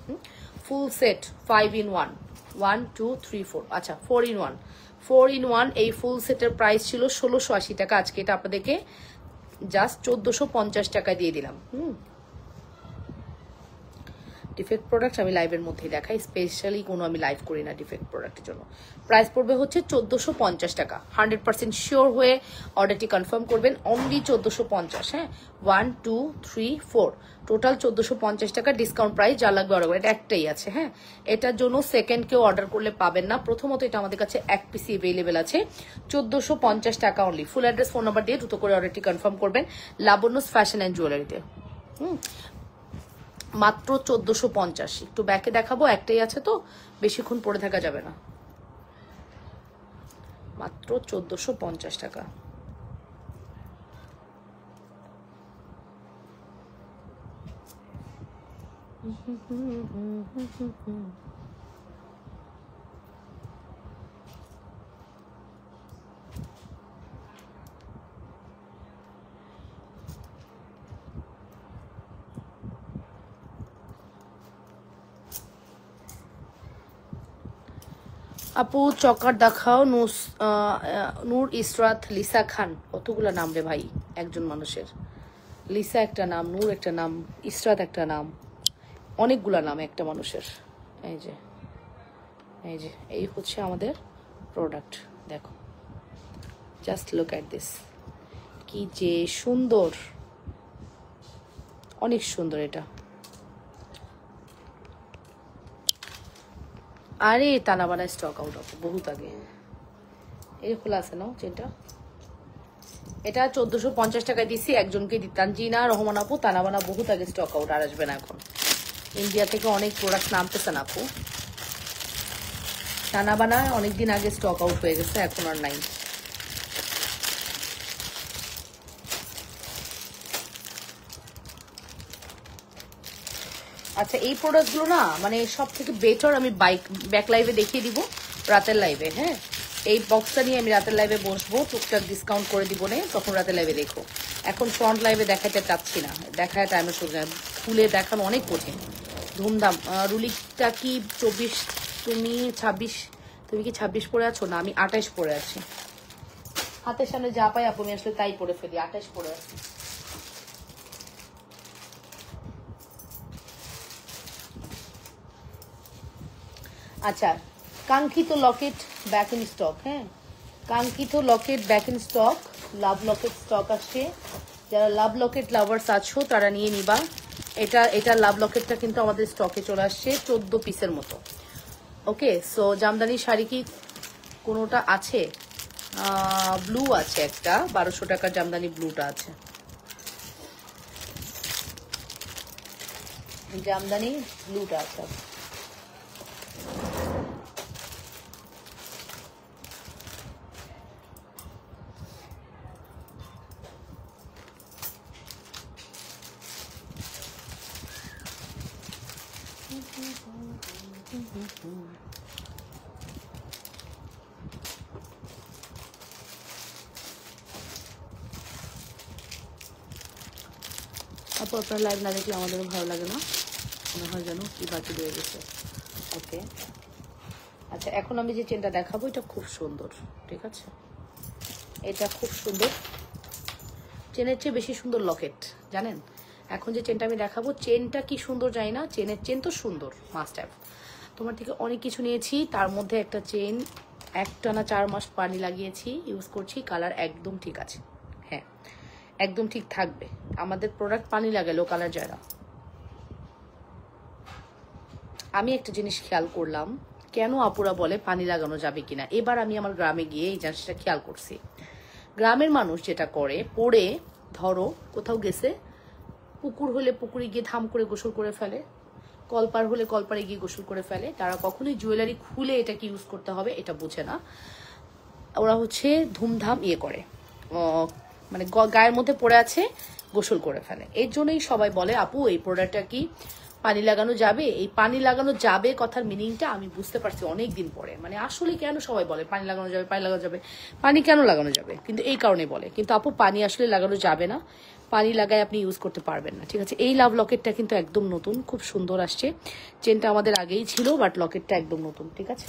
ফুল সেট 5 in 1, 1 2 3 4, আচ্ছা 4 in 1, 4 in 1। এই ফুল সেটের প্রাইস ছিল 1680 টাকা, আজকে এটা আপনাদেরকে জাস্ট 1450 টাকা দিয়ে দিলাম। ডিফেক্ট প্রোডাক্ট আমি লাইভের মধ্যেই দেখাই, স্পেশালি কোনো আমি লাইভ করি না ডিফেক্ট প্রোডাক্টের জন্য। প্রাইস পড়বে হচ্ছে 1450 টাকা। 100% শিওর হয়ে অর্ডারটি কনফার্ম করবেন। অনলি 1450। হ্যাঁ, 1 2 3 4, টোটাল 1450 টাকা ডিসকাউন্ট প্রাইস। যা লাগবে অর্ডার করে, এটা একটাই আছে। হ্যাঁ, এটার জন্য সেকেন্ড কেউ অর্ডার করলে পাবেন না। প্রথমত এটা আমাদের কাছে এক পিসি অ্যাভেলেবেল আছে, 1450 টাকা only. Full address phone number দিয়ে দ্রুত করে অর্ডারটি কনফার্ম করবেন লাবণ্যস ফ্যাশন অ্যান্ড জুয়েলারিতে। মাত্র 1450। একটু ব্যাকে দেখাবো, একটাই আছে তো বেশিক্ষণ পরে থাকা যাবে না। মাত্র 1450 টাকা। আপু চকার দেখাও। নূর ইসরাত লিসা খান, কতগুলা নাম রে ভাই একজন মানুষের। লিসা একটা নাম, নূর একটা নাম, ইসরাত একটা নাম, অনেকগুলা নাম একটা মানুষের। এই যে এই যে এই হচ্ছে আমাদের প্রোডাক্ট, দেখো, জাস্ট লুক অ্যাট দিস, কি যে সুন্দর, অনেক সুন্দর এটা। আরে তানাবানা স্টক আউট আপু বহুত আগে, এই খোলা আছে না চেনটা। এটা 1450 টাকায় দিছি একজনকে, তানজিনা রহমান আপু। তানাবানা বহুত আগে স্টক আউট, আর আসবে না এখন। ইন্ডিয়া থেকে অনেক প্রোডাক্ট নামতেছে না আপু। সানা বানায় অনেকদিন আগে স্টক আউট হয়ে গেছে, এখন আর নাই। আচ্ছা এই প্রোডাক্টগুলো না মানে সব থেকে বেটার আমি ব্যাক লাইভে দেখিয়ে দিব, রাতের লাইভে। হ্যাঁ, এই বক্সটা নিয়ে আমি রাতের লাইভে বসবো, টুকটাক ডিসকাউন্ট করে দিব না, তখন রাতের লাইভে দেখো। এখন ফ্রন্ট লাইভে দেখাতে চাচ্ছি না, দেখায় টাইমের সুযোগ খুলে দেখানো অনেক কঠিন। ধুমধাম রুলিটা কি 24, তুমি 26, তুমি কি 26 পরে আছো? না আমি 28 পরে আছি। হাতের সামনে যা পাই আপনি আসলে তাই পরে ফেলি, 28 পরে আছি। আচ্ছা কাঙ্ক্ষিত লকেট ব্যাক ইন স্টক। হ্যাঁ, কাঙ্ক্ষিত Locket back in stock, love Locket stock আসছে। যারা লাভ লকেট লাভার্স আছো তারা নিয়ে নিবা। এটা লাভ লকেটটা কিন্তু আমাদের স্টকে চলে আসছে 14 পিসের মতো। ওকে, সো জামদানি শাড়ি কি কোনোটা আছে? ব্লু আছে একটা, 1200 টাকার জামদানি ব্লুটা আছে। জামদানি ব্লুটা আছে। আপু আপনার লাইভ না দেখলে আমাদেরও ভালো লাগে না, মনে হয় যেন কি বাকি রয়ে গেছে। ওকে আচ্ছা, এখন আমি যে চেনটা দেখাবো এটা খুব সুন্দর, ঠিক আছে? এটা খুব সুন্দর, চেনের চেয়ে বেশি সুন্দর লকেট, জানেন? এখন যে চেনটা আমি দেখাবো, চেনটা কি সুন্দর জানি না, চেন তো সুন্দর, মাস্ট হ্যাভ। তোমার থেকে অনেক কিছু নিয়েছি, তার মধ্যে একটা চেন একটানা 4 মাস পানি লাগিয়েছি, ইউজ করছি, কালার একদম ঠিক আছে। হ্যাঁ একদম ঠিক থাকবে, আমাদের প্রোডাক্ট পানি লাগালেও কালার যায় না। আমি একটা জিনিস খেয়াল করলাম, কেন আপুরা বলে পানি লাগানো যাবে কিনা, এবার আমি আমার গ্রামে গিয়ে এই জিনিসটা খেয়াল করছি। গ্রামের মানুষ যেটা করে, পরে ধরো কোথাও গেছে, পুকুর হলে পুকুরে গিয়ে ধাম করে গোসল করে ফেলে, কলপার হলে কলপারে গিয়ে গোসল করে ফেলে। তারা কখনোই জুয়েলারি খুলে এটাকে ইউজ করতে হবে এটা বোঝে না। ওরা হচ্ছে ধুমধাম ইয়ে করে, মানে গায়ের মধ্যে পড়ে আছে গোসল করে ফেলে। এর জন্যই সবাই বলে আপু এই প্রোডাক্টটা কি পানি লাগানো যাবে? এই পানি লাগানো যাবে কথার মিনিংটা আমি বুঝতে পারছি অনেক দিন পরে। মানে আসলে কেন সবাই বলে পানি লাগানো যাবে, পানি লাগানো যাবে, পানি কেন লাগানো যাবে? কিন্তু এই কারণে বলে। কিন্তু আপু পানি আসলে লাগানো যাবে না, পানি লাগায় আপনি ইউজ করতে পারবেন না, ঠিক আছে? এই লাভ লকেটটা কিন্তু একদম নতুন, খুব সুন্দর আসছে। চেনটা আমাদের আগেই ছিল, বাট লকেটটা একদম নতুন, ঠিক আছে?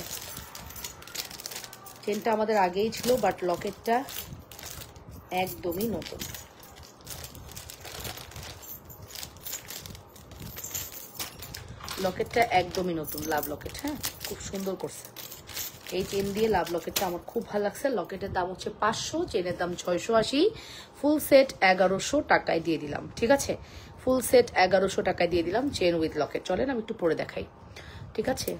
চেনটা আমাদের আগেই ছিল, বাট লকেটটা একদমই নতুন। লকেটটা একদমই নতুন, লাভ লকেট। হ্যাঁ খুব সুন্দর করছে এই চেন দিয়ে, লাভ লকেটটা আমার খুব ভালো লাগছে। লকেটের দাম হচ্ছে 500, চেনের দাম 680, ফুল সেট 1100 টাকায় দিয়ে দিলাম, ঠিক আছে? ফুল সেট 1100 টাকায় দিয়ে দিলাম, চেন উইথ লকেট। চলেন আমি একটু পরে দেখাই, ঠিক আছে?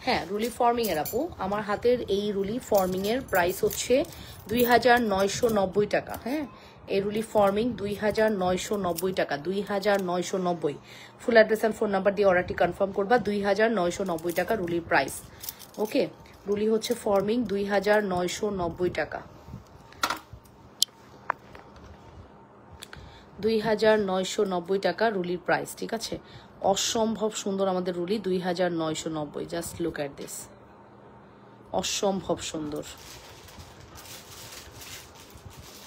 হ্যাঁ রুলি ফর্মিং এর আপু, আমার হাতের এই রুলি ফর্মিং এর প্রাইস হচ্ছে 2990 টাকা। হ্যাঁ এই রুলি ফর্মিং 2990 টাকা, 2990। ফুল অ্যাড্রেস অ্যান্ড ফোন নাম্বার দিয়ে অর্ডারটি কনফার্ম করবা। 2990 টাকা রুলির প্রাইস। ওকে, রুলি হচ্ছে ফর্মিং 2990 টাকা, 2990 টাকা রুলির প্রাইস, ঠিক আছে? অসম্ভব সুন্দর আমাদের Rulli, 2990। Just look at this, অসম্ভব সুন্দর।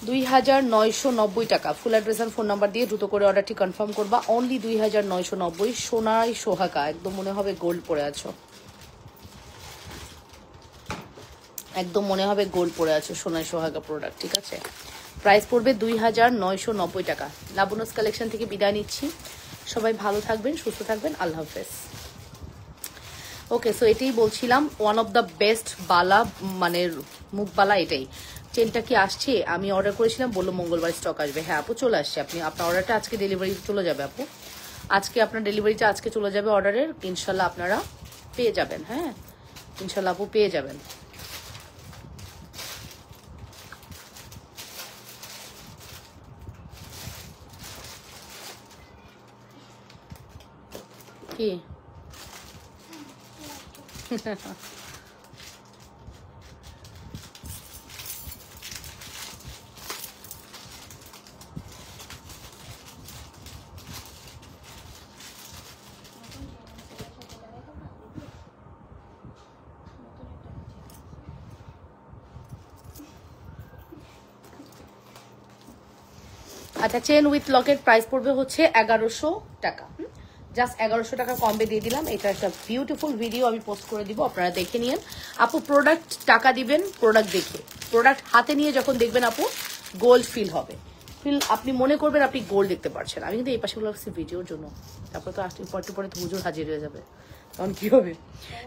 2990 টাকা। ফুল অ্যাড্রেস আর ফোন নাম্বার দিয়ে দ্রুত করে অর্ডারটি কনফার্ম করবা। অনলি 2990। সোনাই সোহাগা, একদম মনে হবে গোল্ড পরে আছো, একদম মনে হবে গোল্ড পরে আছো, সোনাই সোহাগা প্রোডাক্ট, ঠিক আছে? প্রাইস পড়বে 2990 টাকা। লাবণ্যস কালেকশন থেকে বিদায় নিচ্ছি, সবাই ভালো থাকবেন, সুস্থ থাকবেন, আল্লাহ হাফেজ। ওকে, সো এটাই বলছিলাম, ওয়ান অফ দ্য বেস্ট বালা, মানে মুখবালা এটাই। চেনটা কি আসছে? আমি অর্ডার করেছিলাম, বললো মঙ্গলবার স্টক আসবে। হ্যাঁ আপু চলে আসছে, আপনি আপনার অর্ডারটা আজকে ডেলিভারি চলে যাবে আপু, আজকে আপনার ডেলিভারিটা আজকে চলে যাবে অর্ডারের, ইনশাল্লাহ আপনারা পেয়ে যাবেন। হ্যাঁ ইনশাল্লাহ আপু পেয়ে যাবেন। কি আচ্ছা, চেন উইথ লকেট প্রাইস পড়বে হচ্ছে 1100 টাকা। জাস্ট 1100 টাকা কমবে দিয়ে দিলাম। এটা একটা বিউটিফুল ভিডিও আমি পোস্ট করে দিব, আপনারা দেখে নিন। আপু প্রোডাক্ট টাকা দিবেন, প্রোডাক্ট দেখে, প্রোডাক্ট হাতে নিয়ে যখন দেখবেন আপু গোল্ড ফিল হবে। ফিল আপনি মনে করবেন আপনি গোল্ড দেখতে পারছেন। আমি কিন্তু এই পাশেগুলো রাখছি ভিডিওর জন্য, তারপর তো পরে তো হুজুর হাজির হয়ে যাবে, তখন কি হবে?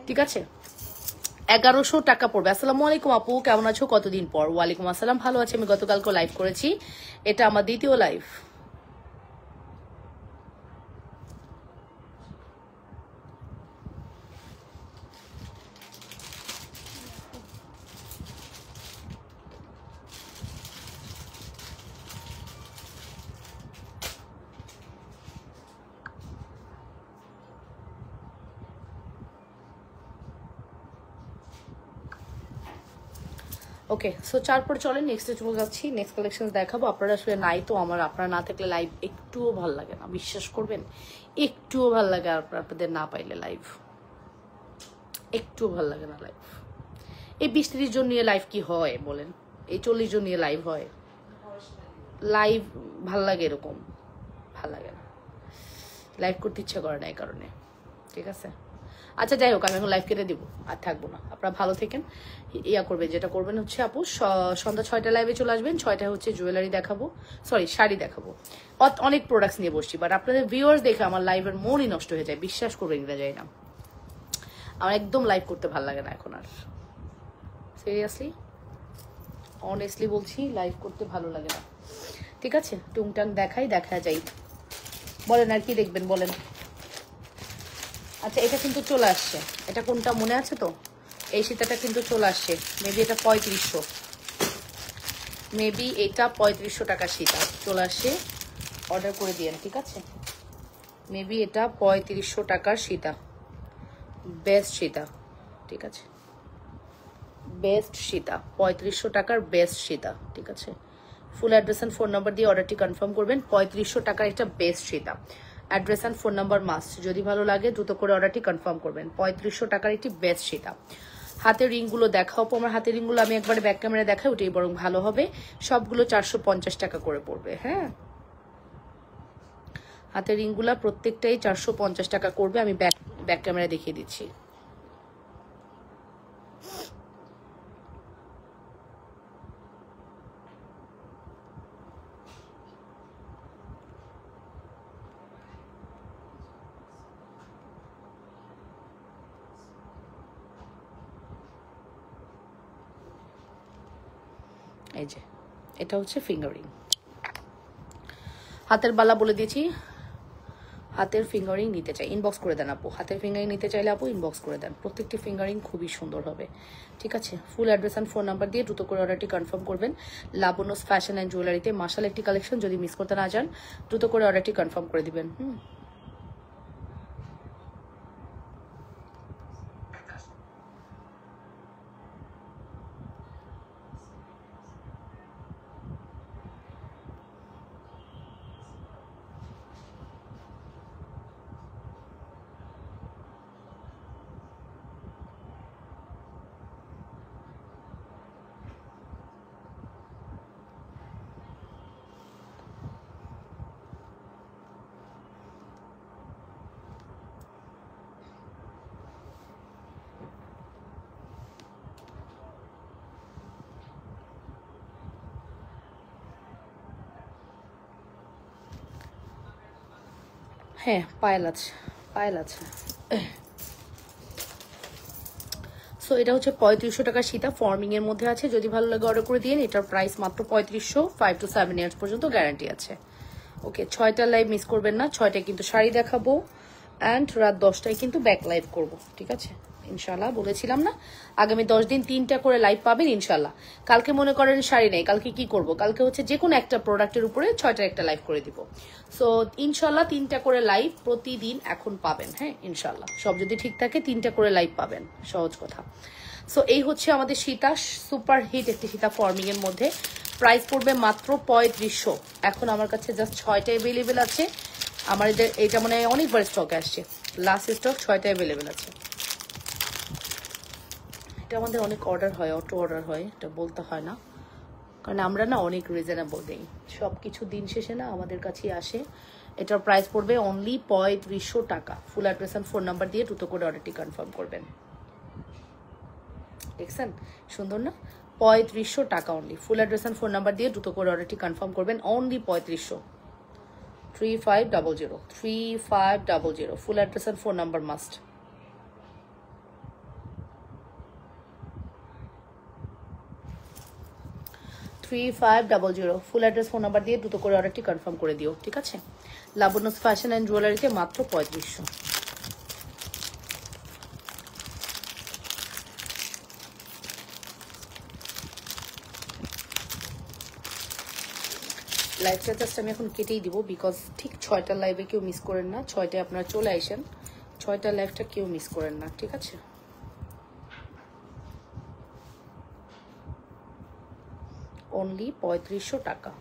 ঠিক আছে, 1100 টাকা পড়বে। আসসালামু আলাইকুম আপু, কেমন আছো? কতদিন পর। ওয়ালাইকুম আসসালাম, ভালো আছি। আমি গতকালকে লাইভ করেছি, এটা আমার দ্বিতীয় লাইভ। ওকে, সো তারপর চলেন নেক্সটে চলে যাচ্ছি। নেক্সট কালেকশন দেখাবো। আপনারা আসলে নাই তো আমার, আপনারা না থাকলে লাইভ একটুও ভাল লাগে না, বিশ্বাস করবেন, একটুও ভাল লাগে আপনাদের না পাইলে লাইভ, একটুও ভাল লাগে না লাইভ। এই 20-30 জন নিয়ে লাইভ কি হয় বলেন? এই 40 জন নিয়ে লাইভ হয়? লাইভ ভাল লাগে এরকম? ভাল লাগে না, লাইভ করতে ইচ্ছা করে না এই কারণে। ঠিক আছে, আচ্ছা যাই হোক, আমি এখন লাইভ কেটে দিব, আর থাকবো না। আপনারা ভালো থাকেন, ইয়া করবেন, যেটা করবেন হচ্ছে আপু সন্ধ্যা 6টায় লাইভে চলে আসবেন। 6টায় হচ্ছে জুয়েলারি দেখাবো, সরি শাড়ি দেখাবো, অনেক প্রোডাক্টস নিয়ে বসছি। বাট আপনাদের ভিউয়ার্স দেখে আমার লাইভের মনই নষ্ট হয়ে যায়, বিশ্বাস করবেন না, যায় না, আমার একদম লাইভ করতে ভালো লাগে না এখন আর। সিরিয়াসলি অনেস্টলি বলছি, লাইভ করতে ভালো লাগে না। ঠিক আছে, টুংটাং দেখা যাই। বলেন আর কি দেখবেন বলেন। আচ্ছা, এটা কিন্তু চলে আসছে, এটা কোনটা মনে আছে তো? এই সীতাটা কিন্তু চলে আসছে, মেবি এটা 3500, মেবি এটা 3500 টাকা সীতা চলে আসছে, অর্ডার করে দিয়েন। ঠিক আছে, মেবি এটা 3500 টাকার সীতা, বেস্ট সীতা। ঠিক আছে, বেস্ট সীতা, 3500 টাকার বেস্ট সীতা। ঠিক আছে, full address and phone number দিয়ে অর্ডারটি কনফার্ম করবেন। 3500 টাকার একটা best Sita, address and phone number must. যদি ভালো লাগে দ্রুত করে অর্ডারটি কনফার্ম করবেন। 3500 টাকার একটি বেস্ট সীতা। হাতের রিংগুলো দেখাও, আমার হাতের রিংগুলো আমি একবারে ব্যাক ক্যামেরা দেখাই, ওটাই বরং ভালো হবে। সবগুলো 450 টাকা করে পড়বে। হ্যাঁ, হাতের রিংগুলা প্রত্যেকটাই 450 টাকা করবে। আমি ব্যাক ক্যামেরা দেখিয়ে দিচ্ছি। এই যে এটা হচ্ছে ফিঙ্গারিং, হাতের বালা বলে দিয়েছি। হাতের ফিঙ্গারিং নিতে চাই, ইনবক্স করে দেন আপু। হাতের ফিঙ্গারিং নিতে চাইলে আপু ইনবক্স করে দেন, প্রত্যেকটি ফিঙ্গারিং খুবই সুন্দর হবে। ঠিক আছে, full address and phone number দিয়ে দ্রুত করে অর্ডারটি কনফার্ম করবেন। লাবণ্যস ফ্যাশন অ্যান্ড জুয়েলারিতে মাশাল একটি কালেকশন, যদি মিস করতে না যান দ্রুত করে অর্ডারটি কনফার্ম করে দিবেন। হ্যাঁ, পায়েল আছে, পায়েল আছে। সো এটা হচ্ছে 3500 টাকা সীতা, ফর্মিং এর মধ্যে আছে। যদি ভালো লাগে অর্ডার করে দিন। এটার প্রাইস মাত্র 3500, 5 to 7 ইয়ার্স পর্যন্ত গ্যারান্টি আছে। ওকে, 6টা লাইভ মিস করবেন না। 6টায় কিন্তু শাড়ি দেখাবো, অ্যান্ড রাত 10টায় কিন্তু ব্যাক লাইভ করবো। ঠিক আছে, ইনশাল্লাহ। বলেছিলাম না আগামী 10 দিন 3টা করে লাইভ পাবেন ইনশাল্লাহ। কালকে মনে করেন শাড়ি নেই, কালকে কি করব, কালকে হচ্ছে যে কোনো একটা প্রোডাক্টের উপরে 6টার একটা লাইভ করে দিব। সো ইনশাল্লাহ 3টা করে লাইভ প্রতিদিন এখন পাবেন। হ্যাঁ ইনশাল্লাহ, সব যদি ঠিক থাকে 3টা করে লাইভ পাবেন, সহজ কথা। সো এই হচ্ছে আমাদের সীতা, সুপার হিট একটি সীতা ফর্মিং এর মধ্যে। প্রাইস পড়বে মাত্র 3500। এখন আমার কাছে জাস্ট 6টা অ্যাভেলেবেল আছে। আমার এটা মানে অনেকবার স্টকে আসছে, লাস্ট স্টক 6টা অ্যাভেলেবেল আছে। এটা আমাদের অনেক অর্ডার হয়, অটো অর্ডার হয়, এটা বলতে হয় না, কারণ আমরা না অনেক রিজনেবল দিই। সব কিছু দিন শেষে না আমাদের কাছেই আসে। এটার প্রাইস পড়বে অনলি 3500 টাকা। Full address and phone number দিয়ে দ্রুত করে অর্ডারটি কনফার্ম করবেন। দেখছেন সুন্দর না? 3500 টাকা only. Full address and phone number দিয়ে দ্রুত করে অর্ডারটি কনফার্ম করবেন। Only 3500। 3500 3500। Full address and phone number must. Full address phone number দিয়ে দ্রুত করে অর্ডারটি কনফার্ম করে দিও, ঠিক আছে? লাবণ্য ফ্যাশন অ্যান্ড জুয়েলারিতে মাত্র 3500। লাইভটা জাস্ট আমি এখন কেটেই দিব, বিকজ ঠিক 6টার লাইভে কেউ মিস করেন না। 6টায় আপনারা চলে আসেন, 6টার লাইভটা কেউ মিস করেন না, ঠিক আছে? অনলি 3500 টাকা।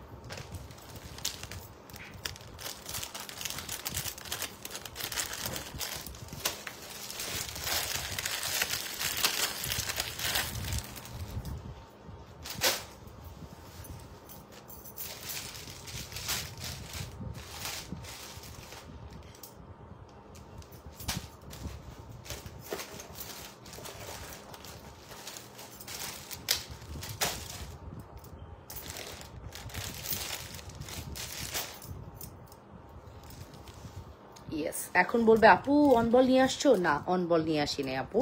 ইয়েস, এখন বলবে আপু অনবল নিয়ে আসছো? না, অনবল নিয়ে আসি নাই আপু।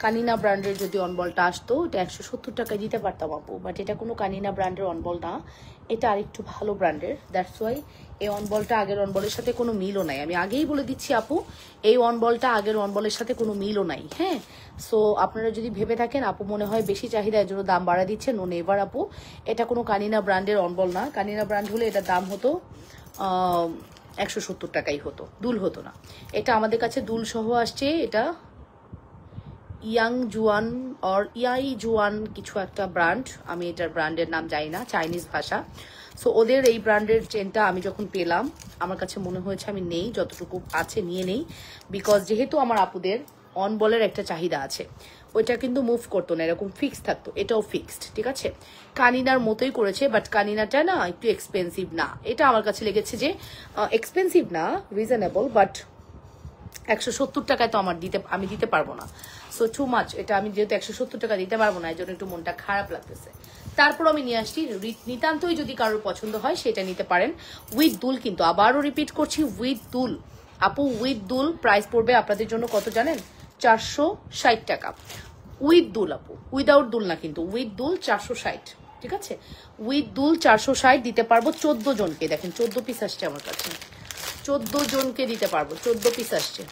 কানিনা ব্র্যান্ডের যদি অনবলটা আসতো এটা 170 টাকায় দিতে পারতাম আপু, বাট এটা কোনো কানিনা ব্র্যান্ডের অনবল না, এটা আরেকটু ভালো ব্র্যান্ডের। দ্যাটস ওয়াই এই অনবলটা আগের অনবলের সাথে কোনো মিলও নাই। আমি আগেই বলে দিচ্ছি আপু, এই অনবলটা আগের অনবলের সাথে কোনো মিলও নাই। হ্যাঁ, সো আপনারা যদি ভেবে থাকেন আপু মনে হয় বেশি চাহিদা এর জন্য দাম বাড়া দিচ্ছে, নো নেভার আপু, এটা কোনো কানিনা ব্র্যান্ডের অনবল না। কানিনা ব্র্যান্ড হলে এটার দাম হতো 170 টাকাই হতো, দুল হতো না। এটা আমাদের কাছে দুল সহ আসছে। এটা ইয়াং জুয়ান অর ইয়াই জুয়ান কিছু একটা ব্র্যান্ড, আমি এটার ব্র্যান্ডের নাম জানি না, চাইনিজ ভাষা। সো ওদের এই ব্র্যান্ডের চেনটা আমি যখন পেলাম আমার কাছে মনে হয়েছে আমি নেই, যতটুকু আছে নিয়ে নেই, বিকজ যেহেতু আমার আপুদের অনবলের একটা চাহিদা আছে। ওইটা কিন্তু মুভ করতো না, এরকম ফিক্স থাকতো, এটাও ফিক্সড, ঠিক আছে? কানিনার মতোই করেছে, বাট কানিনাটা না একটু এক্সপেন্সিভ না। এটা আমার কাছে লেগেছে যে এক্সপেন্সিভ না, রিজনেবল, বাট 170 টাকায় তো আমি দিতে পারবো না। সো টু মাচ, এটা আমি যেহেতু 170 টাকা দিতে পারবো না, এই জন্য একটু মনটা খারাপ লাগতেছে। তারপর আমি নিয়ে আসছি নিতান্তই যদি কারোর পছন্দ হয় সেটা নিতে পারেন, উইথ দুল। কিন্তু আবারও রিপিট করছি, উইথ দুল আপু, উইথ দুল। প্রাইস পড়বে আপনাদের জন্য কত জানেন? 460 টাকা উইথ দুল আপু, উইদাউট দুল না কিন্তু, উইথ দুল 460, ঠিক আছে? উইথ দুল 460 দিতে পারবো 14 জনকে। দেখেন 14 পিস আসছে আমার কাছে, 14 জনকে দিতে পারবো। 14 পিস আসছে,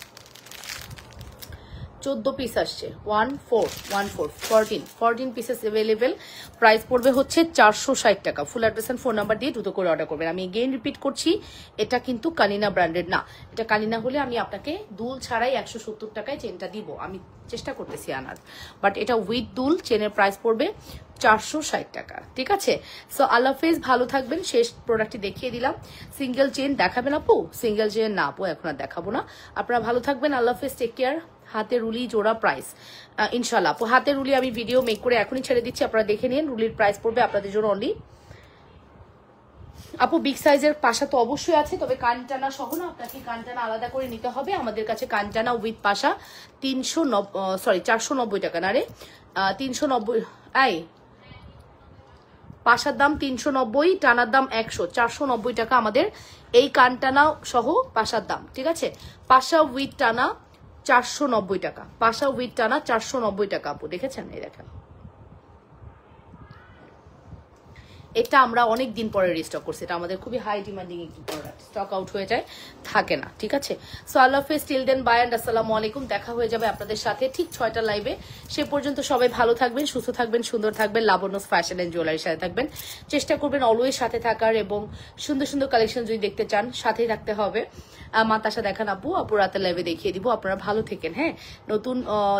14 পিস আসছে, 14 পিসেস অ্যাভেলেবেল। প্রাইস পড়বে হচ্ছে 460 টাকা। Full address and phone number দিয়ে দ্রুত করে অর্ডার করবেন। আমি এগেইন রিপিট করছি, এটা কিন্তু কানিনা ব্র্যান্ডেড না। এটা কানিনা হলে আমি আপনাকে দুল ছাড়াই 170 টাকায় চেনটা দিব, আমি চেষ্টা করতেছি আনার, বাট এটা উইথ দুল। চেনের প্রাইস পড়বে 460 টাকা, ঠিক আছে? সো আল্লাহ হাফেজ, ভালো থাকবেন। শেষ প্রোডাক্টটি দেখিয়ে দিলাম। সিঙ্গেল চেন দেখাবেন আপু? সিঙ্গেল চেন না আপু, এখন আর দেখাবো না। আপনারা ভালো থাকবেন, আল্লাহ হাফেজ, টেক কেয়ার। হাতে রুলি জোড়া প্রাইস ইনশাল্লাহ আপু, হাতে রুলি আমি ভিডিও মেক করে এখনই ছেড়ে দিচ্ছি, আপনারা দেখে নিন। রুলির প্রাইস পড়বে আপনাদের জন্য অনলি আপু বিগ সাইজের পাশা তো অবশ্যই আছে, তবে কানটানা সহ না, আপনাকে কানটানা আলাদা করে নিতে হবে। আমাদের কাছে কানটানা উইথ পাশা 490 টাকা না রে, 390। এই পাশার দাম 390, টানার দাম 100, 490 টাকা আমাদের এই কানটানা সহ পাশার দাম, ঠিক আছে? পাশা উইথ টানা 490 টাকা, পাশা উইথ টানা 490 টাকা আপু, দেখেছেন? এই দেখেন, এটা আমরা অনেক দিন পরে রিস্টক করছি, এটা আমাদের খুবই হাই ডিমান্ডিং একটি প্রোডাক্ট, স্টক আউট হয়ে যায়, থাকে না, ঠিক আছে। সো আল্লাহ হাফেজ, টিল দেন বাই অ্যান্ড আসসালামু আলাইকুম। দেখা হয়ে যাবে আপনাদের সাথে ঠিক 6টা লাইভে। সে পর্যন্ত সবাই ভালো থাকবেন, সুস্থ থাকবেন, সুন্দর থাকবেন, লাবণ্যস ফ্যাশন এন্ড জুয়েলারির সাথে থাকবেন। চেষ্টা করবেন অলওয়েজ সাথে থাকার, এবং সুন্দর সুন্দর কালেকশন যদি দেখতে চান সাথেই থাকতে হবে। মাতাসা দেখান আপু, আপু রাতের লাইভে দেখিয়ে দিব। আপনারা ভালো থেকেন, হ্যাঁ। নতুন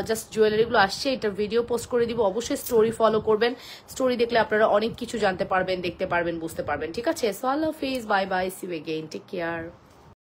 জাস্ট জুয়েলারিগুলো আসছে, এটা ভিডিও পোস্ট করে দিব, অবশ্যই স্টোরি ফলো করবেন। স্টোরি দেখলে আপনারা অনেক কিছু জানতে পারবেন, দেখতে পারবেন, বুঝতে পারবেন, ঠিক আছে। সো আল্লাহ হাফেজ, bye bye, see you again, take care.